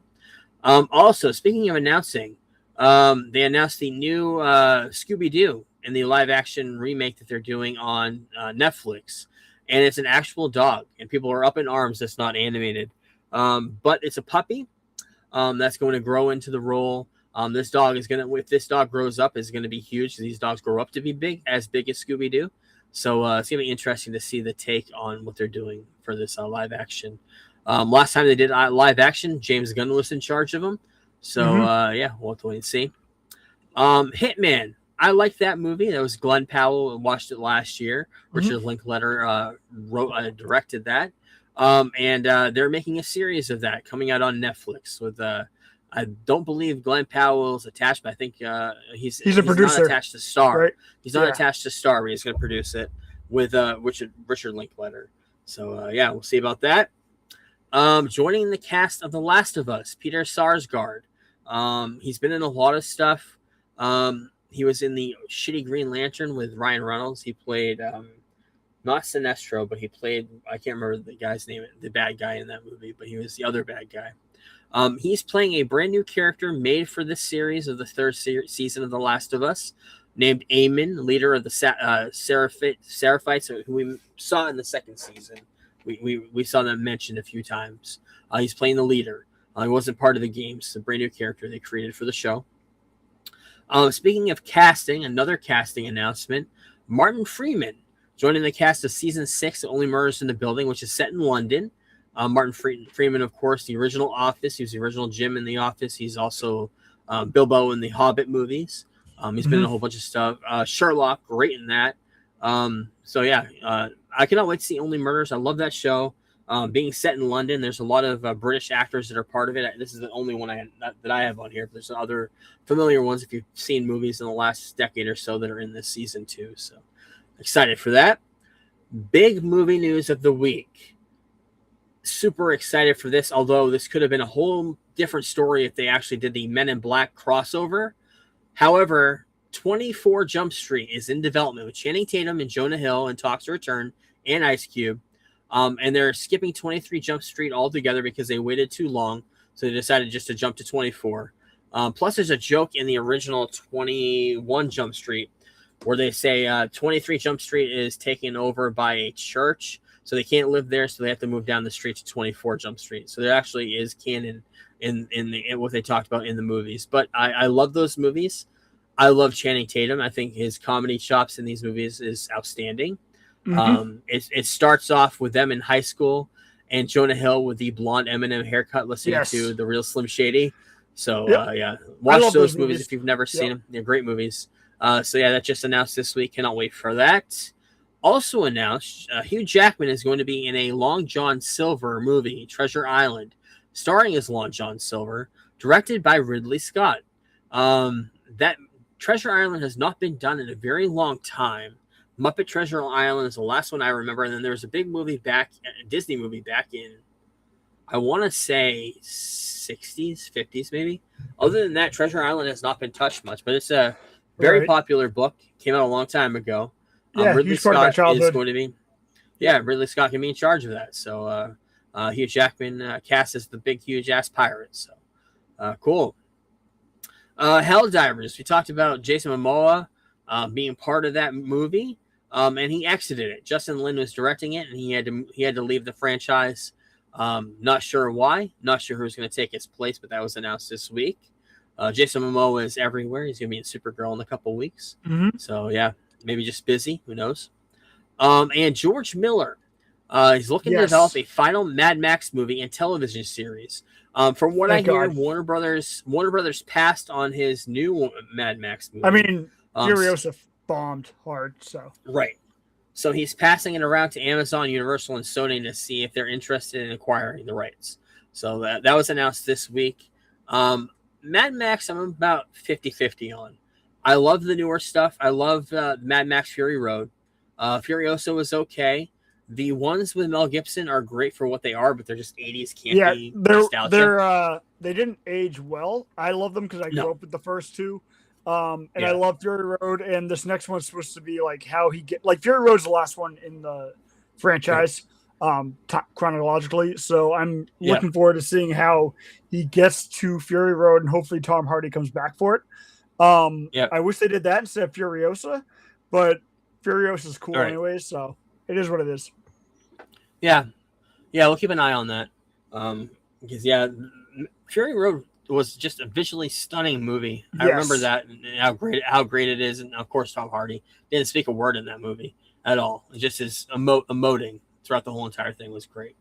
Also, speaking of announcing, they announced the new Scooby-Doo in the live-action remake that they're doing on Netflix, and it's an actual dog, and people are up in arms that's not animated. But it's a puppy that's going to grow into the role. This dog if this dog grows up, is going to be huge. These dogs grow up to be big as Scooby-Doo. So it's going to be interesting to see the take on what they're doing for this live action. Last time they did live action, James Gunn was in charge of them. So yeah, we'll have to wait and see. Hitman. I liked that movie. That was Glenn Powell. I watched it last year. Richard Linklater directed that. And they're making a series of that coming out on Netflix with I don't believe Glenn Powell's attached, but I think he's a producer. Not attached to star. Right? He's not attached to star, but he's going to produce it with Richard Linklater. So yeah, we'll see about that. Joining the cast of The Last of Us, Peter Sarsgaard. He's been in a lot of stuff. He was in the shitty Green Lantern with Ryan Reynolds. He played not Sinestro, but he played, I can't remember the guy's name, the bad guy in that movie, but he was the other bad guy. He's playing a brand new character made for this series of the third season of The Last of Us, named Eamon, leader of the Seraphites, who we saw in the second season. We saw them mentioned a few times. He's playing the leader. He wasn't part of the games. It's a brand new character they created for the show. Speaking of casting, another casting announcement. Martin Freeman joining the cast of Season 6 of Only Murders in the Building, which is set in London. Martin Freeman, of course, the original Office. He was the original Jim in The Office. He's also Bilbo in the Hobbit movies. He's been in a whole bunch of stuff. Sherlock, great in that. So yeah, I cannot wait to see Only Murders. I love that show. Being set in London, there's a lot of British actors that are part of it. This is the only one that I have on here. There's other familiar ones if you've seen movies in the last decade or so that are in this season too. So excited for that. Big movie news of the week. Super excited for this, although this could have been a whole different story if they actually did the Men in Black crossover. However, 24 Jump Street is in development with Channing Tatum and Jonah Hill in talks to return, and Ice Cube. And they're skipping 23 Jump Street altogether because they waited too long. So they decided just to jump to 24. Plus, there's a joke in the original 21 Jump Street where they say 23 Jump Street is taken over by a church. So they can't live there. So they have to move down the street to 24 Jump Street. So there actually is canon in what they talked about in the movies. But I love those movies. I love Channing Tatum. I think his comedy chops in these movies is outstanding. It starts off with them in high school and Jonah Hill with the blonde Eminem haircut listening to The Real Slim Shady. So yeah, watch those movies if you've never seen them. They're great movies. So yeah, that just announced this week. Cannot wait for that. Also announced, Hugh Jackman is going to be in a Long John Silver movie, Treasure Island, starring as Long John Silver, directed by Ridley Scott. That Treasure Island has not been done in a very long time. Muppet Treasure Island is the last one I remember, and then there was a big movie a Disney movie back in, I want to say 60s, 50s maybe. Other than that, Treasure Island has not been touched much, but it's a very popular book. Came out a long time ago. Ridley Scott is going to be. Yeah, Ridley Scott can be in charge of that. So Hugh Jackman cast as the big, huge ass pirate. So cool. Helldivers. We talked about Jason Momoa being part of that movie, and he exited it. Justin Lin was directing it, and he had to leave the franchise. Not sure why. Not sure who's going to take his place, but that was announced this week. Jason Momoa is everywhere. He's going to be in Supergirl in a couple weeks. Mm-hmm. So yeah, maybe just busy. Who knows? And George Miller. He's looking to develop a final Mad Max movie and television series. From what I hear, Warner Brothers passed on his new Mad Max movie. I mean, Furiosa bombed hard, so right. So he's passing it around to Amazon, Universal, and Sony to see if they're interested in acquiring the rights. So that was announced this week. Mad Max, I'm about 50-50 on. I love the newer stuff. I love Mad Max Fury Road. Furiosa was okay. The ones with Mel Gibson are great for what they are, but they're just 80s campy nostalgia. They didn't age well. I love them because I grew up with the first two. I love Fury Road, and this next one's supposed to be like how he Fury Road's the last one in the franchise, chronologically. So I'm looking forward to seeing how he gets to Fury Road, and hopefully Tom Hardy comes back for it. I wish they did that instead of Furiosa, but Furiosa's cool anyway, so it is what it is. Yeah, we'll keep an eye on that. Because Fury Road was just a visually stunning movie. I remember that and how great it is, and of course Tom Hardy didn't speak a word in that movie at all. Just his emoting throughout the whole entire thing was great.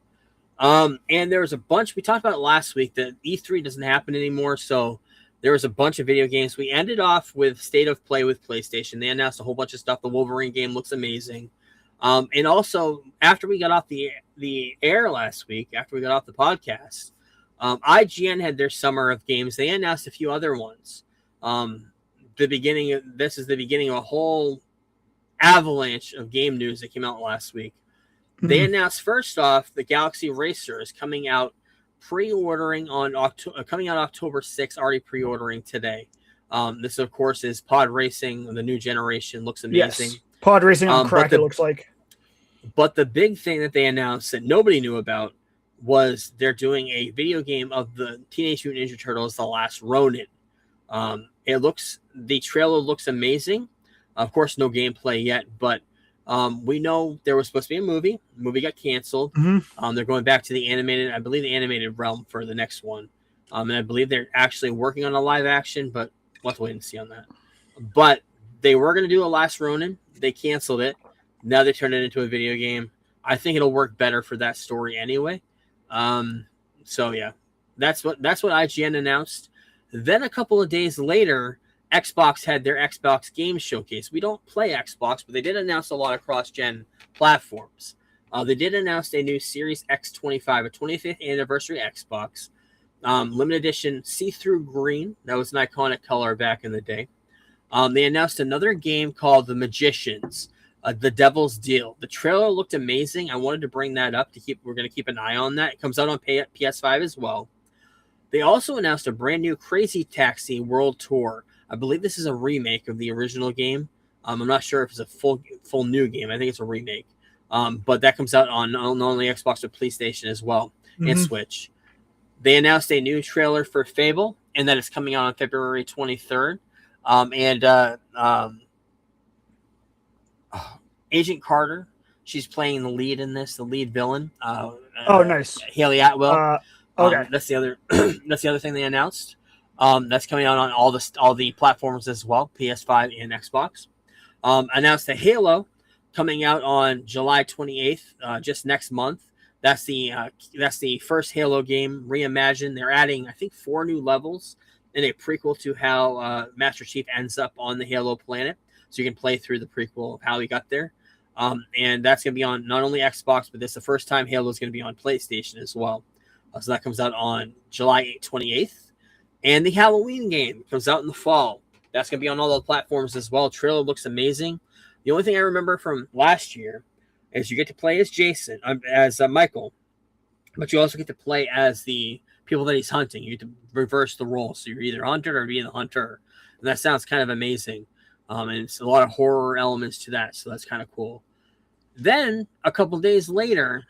And there was a bunch we talked about last week that E3 doesn't happen anymore, so there was a bunch of video games. We ended off with State of Play with PlayStation. They announced a whole bunch of stuff. The Wolverine game looks amazing. And also, after we got off the air last week, after we got off the podcast, IGN had their summer of games. They announced a few other ones. This is the beginning of a whole avalanche of game news that came out last week. Mm-hmm. They announced first off the Galaxy Racer is coming out pre-ordering coming out October 6th, already pre-ordering today. This of course is pod racing, the new generation. Looks amazing. Yes. Pod racing on crack, it looks like. But the big thing that they announced that nobody knew about was they're doing a video game of the Teenage Mutant Ninja Turtles, The Last Ronin. The trailer looks amazing. Of course, no gameplay yet, but we know there was supposed to be a movie. The movie got canceled. Mm-hmm. They're going back to the animated realm for the next one. And I believe they're actually working on a live action, but we'll have to wait and see on that. But they were going to do a Last Ronin. They canceled it. Now they turned it into a video game. I think it'll work better for that story anyway. So yeah, that's what IGN announced. Then a couple of days later, Xbox had their Xbox Game Showcase. We don't play Xbox, but they did announce a lot of cross-gen platforms. They did announce a new Series X25, a 25th anniversary Xbox. Limited edition see-through green. That was an iconic color back in the day. They announced another game called The Magicians, The Devil's Deal. The trailer looked amazing. I wanted to bring that up. We're going to keep an eye on that. It comes out on PS5 as well. They also announced a brand new Crazy Taxi World Tour. I believe this is a remake of the original game. I'm not sure if it's a full new game. I think it's a remake. But that comes out on not only Xbox but PlayStation as well, and Switch. They announced a new trailer for Fable, and that is coming out on February 23rd. Agent Carter, she's playing the lead in this, the lead villain. Nice. Haley Atwell. Okay. That's the other thing they announced. That's coming out on all the platforms as well, PS5 and Xbox. Announced the Halo coming out on July 28th, just next month. That's the first Halo game reimagined. They're adding, I think, 4 new levels in a prequel to how Master Chief ends up on the Halo planet. So you can play through the prequel of how he got there. And that's going to be on not only Xbox, but this is the first time Halo is going to be on PlayStation as well. So that comes out on July 28th. And the Halloween game comes out in the fall. That's going to be on all the platforms as well. Trailer looks amazing. The only thing I remember from last year is you get to play as Jason, as Michael, but you also get to play as the people that he's hunting. You get to reverse the role. So you're either hunted or being the hunter. And that sounds kind of amazing. And it's a lot of horror elements to that. So that's kind of cool. Then a couple days later,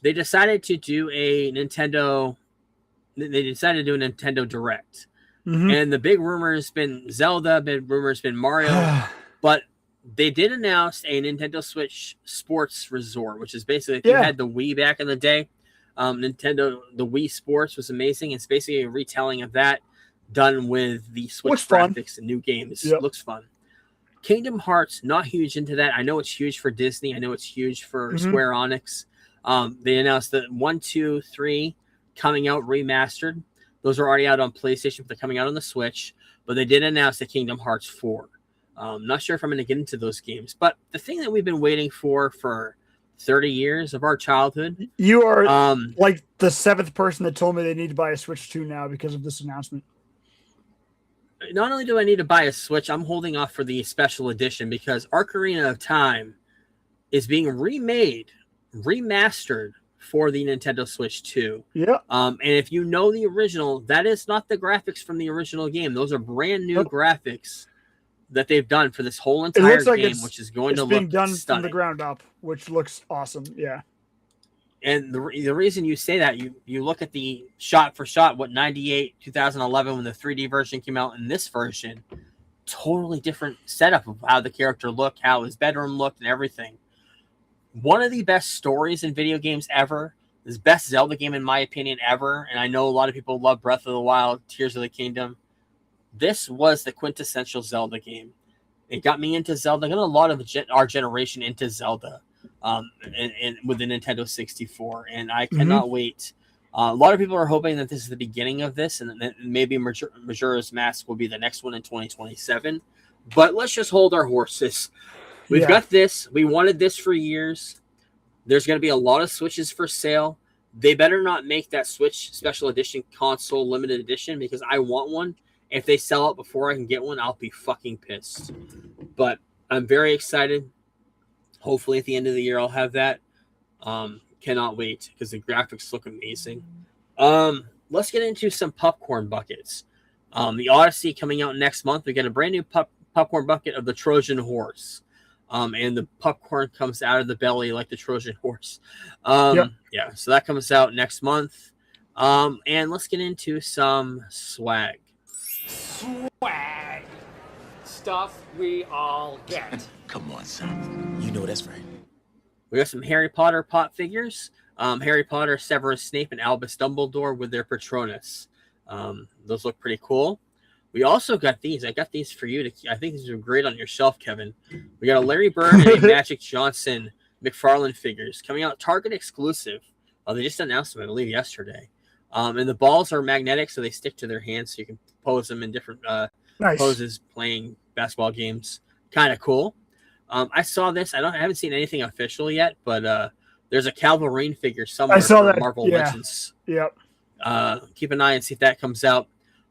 they decided to do a Nintendo Direct. Mm-hmm. And the big rumor has been Zelda, big rumor has been Mario, but they did announce a Nintendo Switch Sports Resort, which is basically if you had the Wii back in the day. The Wii Sports was amazing. It's basically a retelling of that done with the Switch graphics and new games. Yep. Looks fun. Kingdom Hearts, not huge into that. I know it's huge for Disney. I know it's huge for Square Enix. They announced that 1, 2, 3 coming out remastered. Those are already out on PlayStation, but they're coming out on the Switch. But they did announce the Kingdom Hearts 4. Not sure if I'm going to get into those games. But the thing that we've been waiting for 30 years of our childhood. You are like the 7th person that told me they need to buy a Switch 2 now because of this announcement. Not only do I need to buy a Switch, I'm holding off for the special edition because Ocarina of Time is being remastered for the Nintendo Switch 2. Yeah. And if you know the original, that is not the graphics from the original game. Those are brand new graphics that they've done for this whole entire game, which is going to look being done stunning. From the ground up, which looks awesome. Yeah. And the reason you say that, you look at the shot for shot, 98, 2011, when the 3D version came out, and this version, totally different setup of how the character looked, how his bedroom looked, and everything. One of the best stories in video games ever, this best Zelda game in my opinion ever, and I know a lot of people love Breath of the Wild, Tears of the Kingdom. This was the quintessential Zelda game. It got me into Zelda, got a lot of our generation into Zelda. And with the Nintendo 64, and I cannot wait. A lot of people are hoping that this is the beginning of this, and that maybe Majora's Mask will be the next one in 2027. But let's just hold our horses. We've got this. We wanted this for years. There's going to be a lot of Switches for sale. They better not make that Switch special edition console limited edition because I want one. If they sell it before I can get one, I'll be fucking pissed. But I'm very excited. Hopefully at the end of the year, I'll have that. Cannot wait because the graphics look amazing. Let's get into some popcorn buckets. The Odyssey coming out next month. We get a brand new popcorn bucket of the Trojan horse. And the popcorn comes out of the belly like the Trojan horse. Yeah, so that comes out next month. And let's get into some swag. Swag. Stuff we all get. Come on, son. You know that's right. We got some Harry Potter pop figures. Harry Potter, Severus Snape, and Albus Dumbledore with their Patronus. Those look pretty cool. We also got these. I got these for you. I think these are great on your shelf, Kevin. We got a Larry Bird and a Magic Johnson McFarlane figures coming out Target exclusive. They just announced them, I believe, yesterday. And the balls are magnetic, so they stick to their hands, so you can pose them in different poses playing basketball games. Kind of cool. I saw this. I haven't seen anything official yet, but there's a Cal Marine figure somewhere. I saw for that. Marvel Legends. Yep. Keep an eye and see if that comes out.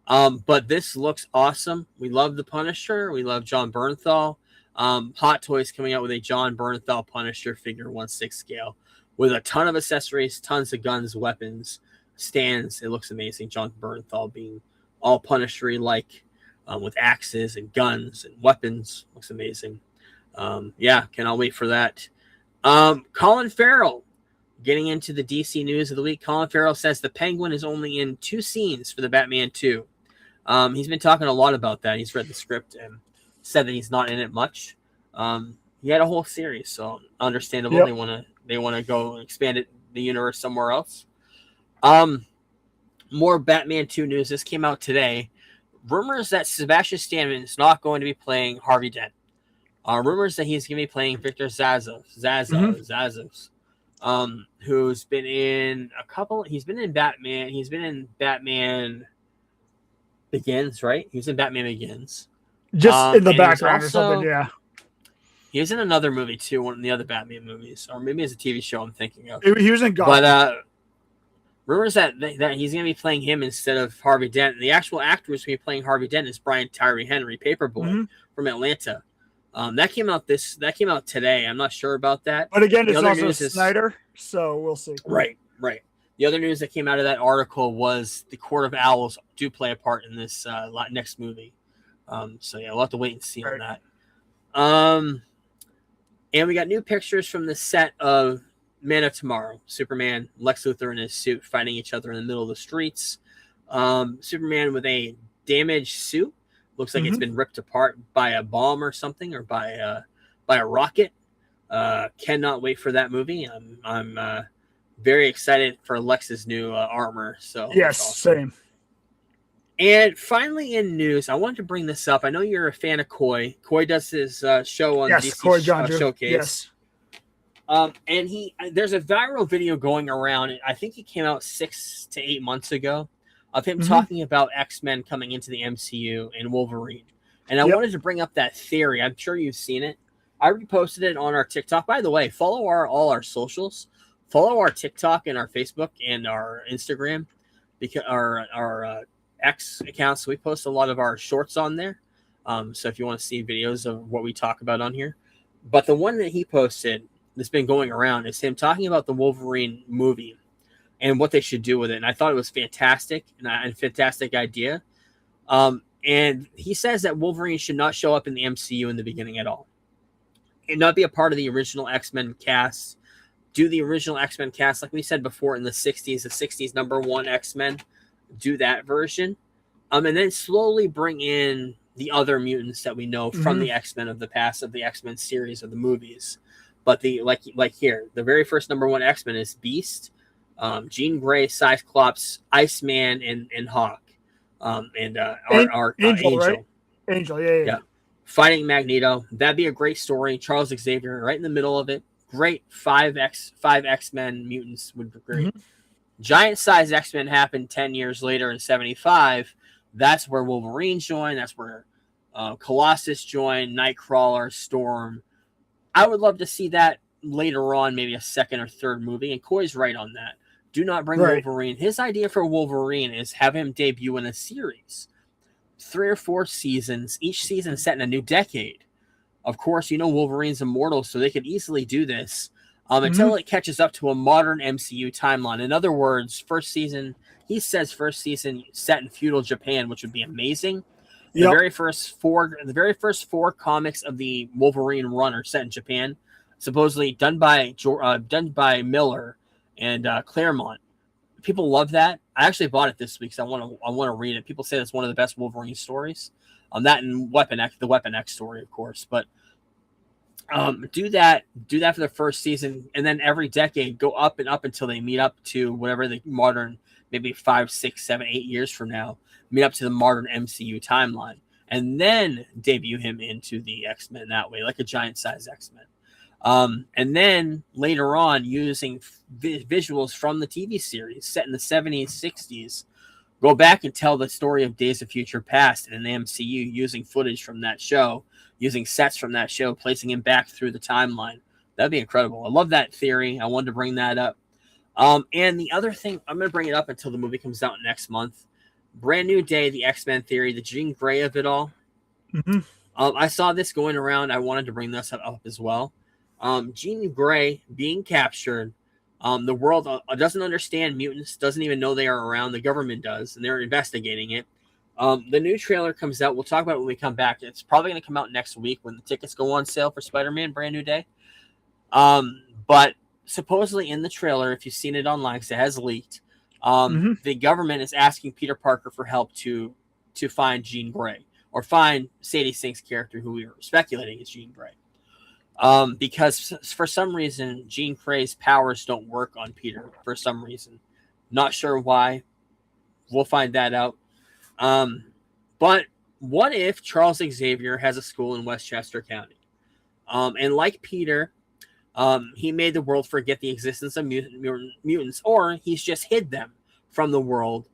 But this looks awesome. We love the Punisher. We love John Bernthal. Hot Toys coming out with a John Bernthal Punisher figure 1/6 scale with a ton of accessories, tons of guns, weapons, stands. It looks amazing. John Bernthal being all Punisher-y like with axes and guns and weapons. Looks amazing. Cannot wait for that. Colin Farrell, getting into the DC news of the week. Colin Farrell says the Penguin is only in 2 scenes for the Batman 2. He's been talking a lot about that. He's read the script and said that he's not in it much. He had a whole series, so understandable. Yep. They want to go expand the universe somewhere else. More Batman 2 news. This came out today. Rumors that Sebastian Stan is not going to be playing Harvey Dent. Rumors that he's going to be playing Victor Zsasz, who's been in a couple. He's been in Batman. He's been in Batman Begins, right? He was in Batman Begins. Just in the And he was background or something. also Yeah. he was in another movie too, one of the other Batman movies, or maybe it's a TV show I'm thinking of. He was in Gotham. But rumors that he's going to be playing him instead of Harvey Dent. The actual actor who's going to be playing Harvey Dent is Brian Tyree Henry, Paperboy from Atlanta. That came out today. I'm not sure about that. But again, The it's other also news is- Snyder, so we'll see. Right. The other news that came out of that article was the Court of Owls do play a part in this next movie. So yeah, we'll have to wait and see on that. And we got new pictures from the set of Man of Tomorrow. Superman, Lex Luthor in his suit fighting each other in the middle of the streets. Superman with a damaged suit. Looks like it's been ripped apart by a bomb or something, or by a rocket. Cannot wait for that movie. I'm very excited for Lex's new armor. So yes, awesome. same. And finally, in news, I wanted to bring this up. I know you're a fan of Coy. Coy does his show on DC Coy John Showcase. Yes. And there's a viral video going around. I think it came out 6 to 8 months ago of him talking about X-Men coming into the MCU and Wolverine. And I wanted to bring up that theory. I'm sure you've seen it. I reposted it on our TikTok. By the way, follow all our socials. Follow our TikTok and our Facebook and our Instagram, because our X accounts. We post a lot of our shorts on there. So if you want to see videos of what we talk about on here. But the one that he posted that's been going around is him talking about the Wolverine movie and what they should do with it. And I thought it was fantastic and a fantastic idea. And he says that Wolverine should not show up in the MCU in the beginning at all. And not be a part of the original X-Men cast. Do the original X-Men cast, like we said before, in the 60s, the 60s #1 X-Men. Do that version. And then slowly bring in the other mutants that we know from the X-Men of the past, of the X-Men series of the movies. But the like here, the very first #1 X-Men is Beast, Jean Grey, Cyclops, Iceman, and Hawk. And our Angel. Right? Angel, yeah. Fighting Magneto. That'd be a great story. Charles Xavier right in the middle of it. Great. Five X-Men mutants would be great. Giant size X-Men happened 10 years later in 75. That's where Wolverine joined. That's where Colossus joined, Nightcrawler, Storm. I would love to see that later on, maybe a second or third movie. And Coy's right on that. Do not bring Wolverine. His idea for Wolverine is have him debut in a series. 3 or 4 seasons, each season set in a new decade. Of course, Wolverine's immortal, so they could easily do this until it catches up to a modern MCU timeline. In other words, he says first season set in feudal Japan, which would be amazing. The very first four comics of the Wolverine run are set in Japan, supposedly done by Miller and Claremont. People love that. I actually bought it this week, so I want to read it. People say that's one of the best Wolverine stories. That and the Weapon X story, of course. But do that for the first season, and then every decade go up and up until they meet up to whatever the modern, maybe 5, 6, 7, 8 years from now, meet up to the modern MCU timeline, and then debut him into the X-Men that way, like a giant size X-Men. And then later on, using visuals from the TV series set in the 70s, 60s, go back and tell the story of Days of Future Past in the MCU using footage from that show, using sets from that show, placing him back through the timeline. That'd be incredible. I love that theory. I wanted to bring that up. And the other thing, I'm going to bring it up until the movie comes out next month. Brand New Day, the X-Men theory, the Jean Grey of it all. I saw this going around. I wanted to bring this up as well. Jean Grey being captured. The world doesn't understand mutants, doesn't even know they are around. The government does, and they're investigating it. The new trailer comes out. We'll talk about it when we come back. It's probably going to come out next week when the tickets go on sale for Spider-Man Brand New Day. But supposedly in the trailer, if you've seen it online, because it has leaked, the government is asking Peter Parker for help to find Jean Grey, or find Sadie Sink's character, who we were speculating is Jean Grey. Because for some reason, Jean Grey's powers don't work on Peter for some reason. Not sure why. We'll find that out. But what if Charles Xavier has a school in Westchester County? And like Peter, he made the world forget the existence of mutants, or he's just hid them from the world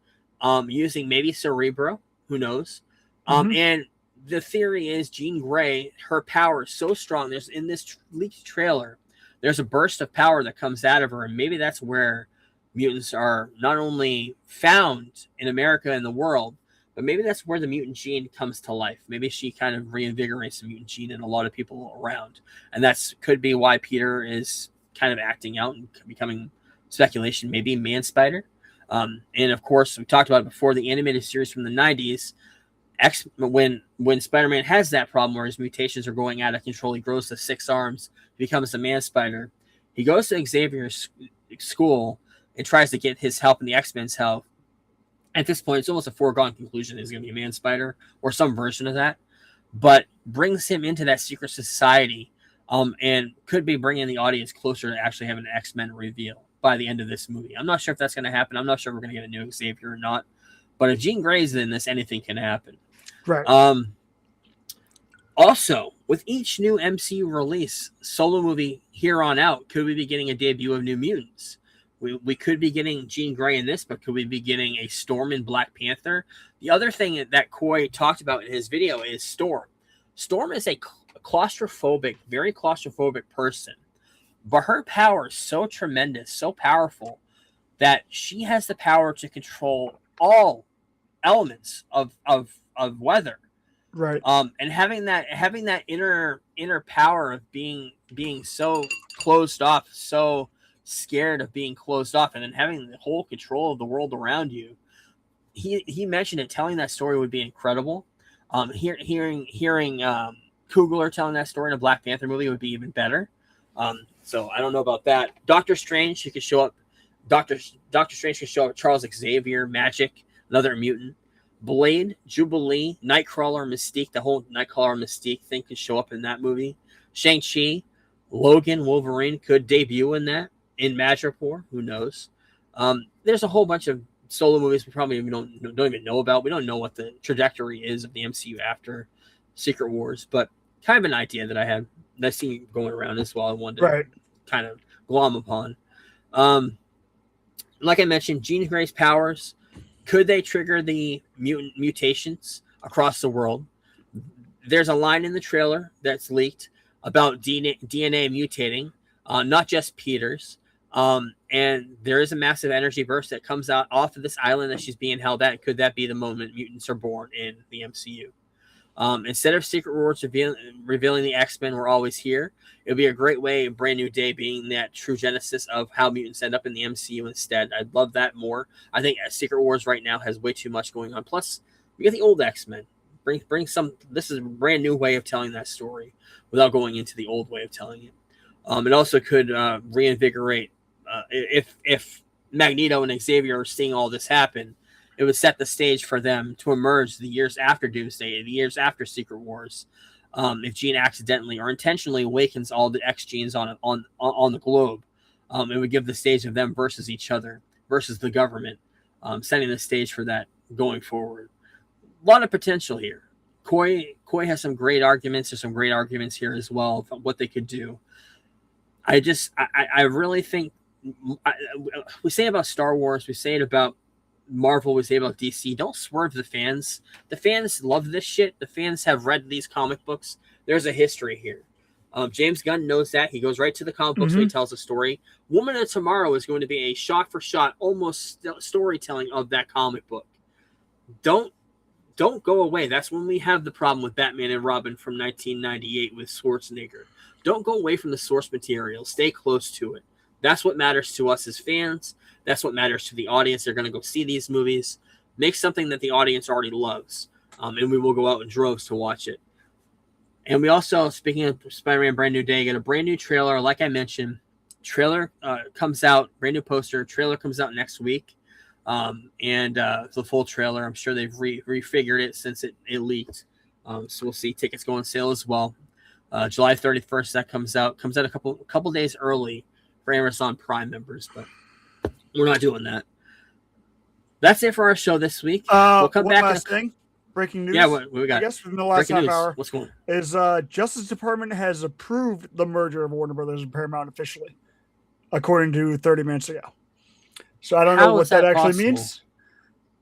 using maybe Cerebro, Who knows? Mhm. And the theory is Jean Grey, her power is so strong. There's in this leaked trailer, there's a burst of power that comes out of her, and maybe that's where mutants are not only found in America and the world, but maybe that's where the mutant gene comes to life. Maybe she kind of reinvigorates the mutant gene in a lot of people around, and that's could be why Peter is kind of acting out and becoming speculation, maybe Man Spider. And of course, we talked about it before, the animated series from the 90s. When Spider-Man has that problem where his mutations are going out of control, he grows to 6 arms, becomes a Man Spider. He goes to Xavier's school and tries to get his help and the X-Men's help. At this point, it's almost a foregone conclusion he's going to be a Man Spider or some version of that, but brings him into that secret society, and could be bringing the audience closer to actually having an X-Men reveal by the end of this movie. I'm not sure if that's going to happen. I'm not sure if we're going to get a new Xavier or not, but if Jean Grey's in this, anything can happen. Right. Also, with each new MCU release, solo movie here on out, could we be getting a debut of New Mutants? We could be getting Jean Grey in this, but could we be getting a Storm in Black Panther? The other thing that Coy talked about in his video is Storm. Storm is a claustrophobic, very claustrophobic person, but her power is so tremendous, so powerful, that she has the power to control all elements of weather. Right. And having that inner power of being so closed off, so scared of being closed off, and then having the whole control of the world around you. He mentioned it. Telling that story would be incredible. Hearing Coogler telling that story in a Black Panther movie would be even better. So I don't know about that. Doctor Strange, he could show up. Doctor Strange could show up. Charles Xavier, Magic, another mutant. Blade, Jubilee, Nightcrawler, Mystique, the whole Nightcrawler Mystique thing could show up in that movie. Shang-Chi, Logan, Wolverine could debut in that. In Madripoor, who knows? There's a whole bunch of solo movies we probably don't even know about. We don't know what the trajectory is of the MCU after Secret Wars, but kind of an idea that I had that I seen going around as well. I wanted to kind of glom upon. Like I mentioned, Jean Grey's powers, could they trigger the mutations across the world? There's a line in the trailer that's leaked about DNA mutating, not just Peter's. And there is a massive energy burst that comes out off of this island that she's being held at. Could that be the moment mutants are born in the MCU? Instead of Secret Wars revealing the X-Men were always here, it would be a great way, a brand new day, being that true genesis of how mutants end up in the MCU instead. I'd love that more. I think Secret Wars right now has way too much going on. Plus, we got the old X-Men. Bring some. This is a brand new way of telling that story without going into the old way of telling it. It also could reinvigorate. If Magneto and Xavier are seeing all this happen, it would set the stage for them to emerge the years after Doomsday, the years after Secret Wars. If Jean accidentally or intentionally awakens all the X genes on the globe, it would give the stage of them versus each other, versus the government, setting the stage for that going forward. A lot of potential here. Coy has some great arguments. There's some great arguments here as well of what they could do. I really think we say it about Star Wars, we say it about Marvel, we say about DC. Don't swerve the fans. The fans love this shit. The fans have read these comic books. There's a history here. James Gunn knows that. He goes right to the comic books when he tells a story. Woman of Tomorrow is going to be a shot for shot, almost storytelling of that comic book. Don't go away. That's when we have the problem with Batman and Robin from 1998 with Schwarzenegger. Don't go away from the source material. Stay close to it. That's what matters to us as fans. That's what matters to the audience. They're going to go see these movies. Make something that the audience already loves, and we will go out in droves to watch it. And we also, speaking of Spider-Man Brand New Day, get a brand new trailer. Like I mentioned, trailer comes out, brand new poster. Trailer comes out next week. And the full trailer, I'm sure they've refigured it since it leaked. So we'll see tickets go on sale as well. July 31st, that comes out a couple days early for Amazon Prime members, but we're not doing that. That's it for our show this week. We'll come back. Last thing, breaking news. Yeah, what we got? Yes, within the last half hour. What's going on? Is Justice Department has approved the merger of Warner Brothers and Paramount officially, according to 30 minutes ago. So I don't know what that actually means.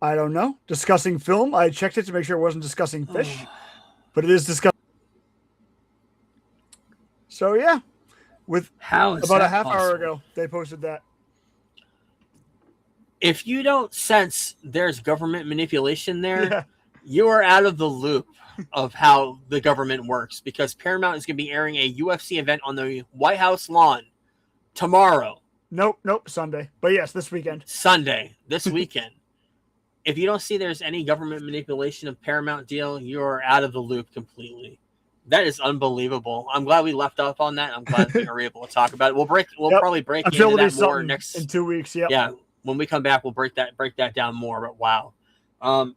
I don't know. Discussing film. I checked it to make sure it wasn't discussing fish, but it is discussing. So yeah, with How is about a that half hour possible? ago, they posted that. If you don't sense there's government manipulation there, Yeah. you are out of the loop of how the government works, because Paramount is going to be airing a UFC event on the White House lawn tomorrow, Nope, Sunday. But yes, this weekend. Sunday, this weekend. If you don't see there's any government manipulation of Paramount deal, you're out of the loop completely. That is unbelievable. I'm glad we left off on that. I'm glad we were able to talk about it. We'll Yep. probably break I'm sure into we'll do that more something next in 2 weeks. Yep. Yeah, when we come back, we'll break that down more. But wow,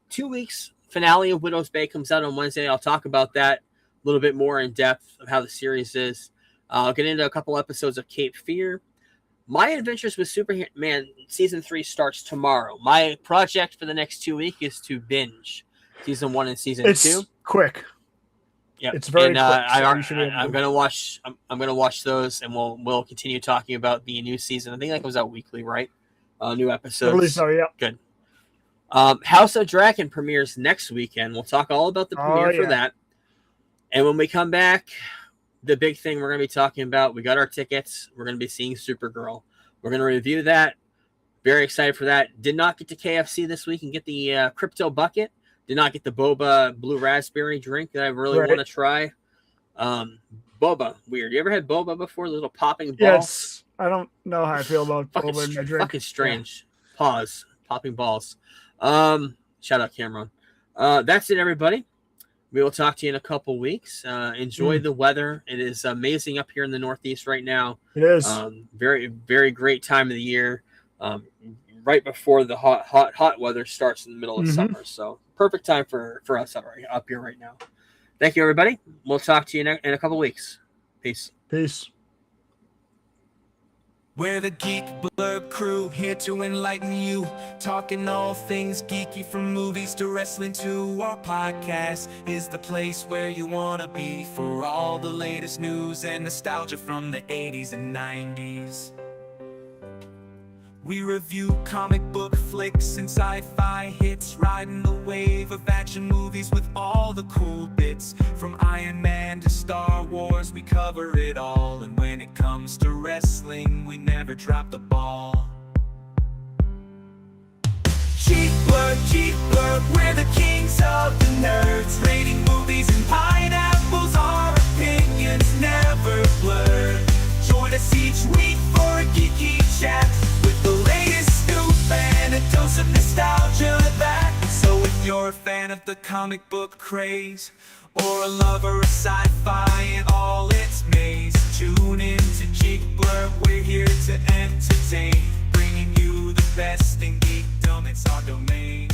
2 weeks finale of Widow's Bay comes out on Wednesday. I'll talk about that a little bit more in depth of how the series is. I'll get into a couple episodes of Cape Fear. My Adventures with Superman season 3 starts tomorrow. My project for the next 2 weeks is to binge season 1 and season 2. It's quick. Yeah, It's very quick. So I'm gonna watch. I'm gonna watch those, and we'll continue talking about the new season. I think that comes out weekly, right? New I episodes. believe so. Yeah. Good. House of Dragon premieres next weekend. We'll talk all about the premiere for that. And when we come back, the big thing we're going to be talking about, we got our tickets. We're going to be seeing Supergirl. We're going to review that. Very excited for that. Did not get to KFC this week and get the crypto bucket. Did not get the boba blue raspberry drink that I really want to try. Boba, weird. You ever had boba before? The little popping ball? Yes. I don't know how I feel about boba in my drink. Fucking strange. Yeah. Pause. Popping balls. Shout out Cameron. That's it, everybody. We will talk to you in a couple weeks. Enjoy the weather. It is amazing up here in the Northeast right now. It is. Very, very great time of the year. Right before the hot weather starts in the middle of summer. So perfect time for us up here right now. Thank you, everybody. We'll talk to you in a couple weeks. Peace. Peace. We're the Geek Blurb crew, here to enlighten you. Talking all things geeky, from movies to wrestling to our podcast is the place where you wanna be for all the latest news and nostalgia from the 80s and 90s. We review comic book flicks and sci-fi hits, riding the wave of action movies with all the cool bits. From Iron Man to Star Wars, we cover it all. And when it comes to wrestling, we never drop the ball. Geek Blurb, we're the kings of the nerds, rating movies and pineapples, our opinions never blurred. Join us each week for a geeky chat with the latest news and a dose of nostalgia that. So if you're a fan of the comic book craze, or a lover of sci-fi and all its maze, tune in to Geek Blurb. We're here to entertain, bringing you the best in geekdom. It's our domain.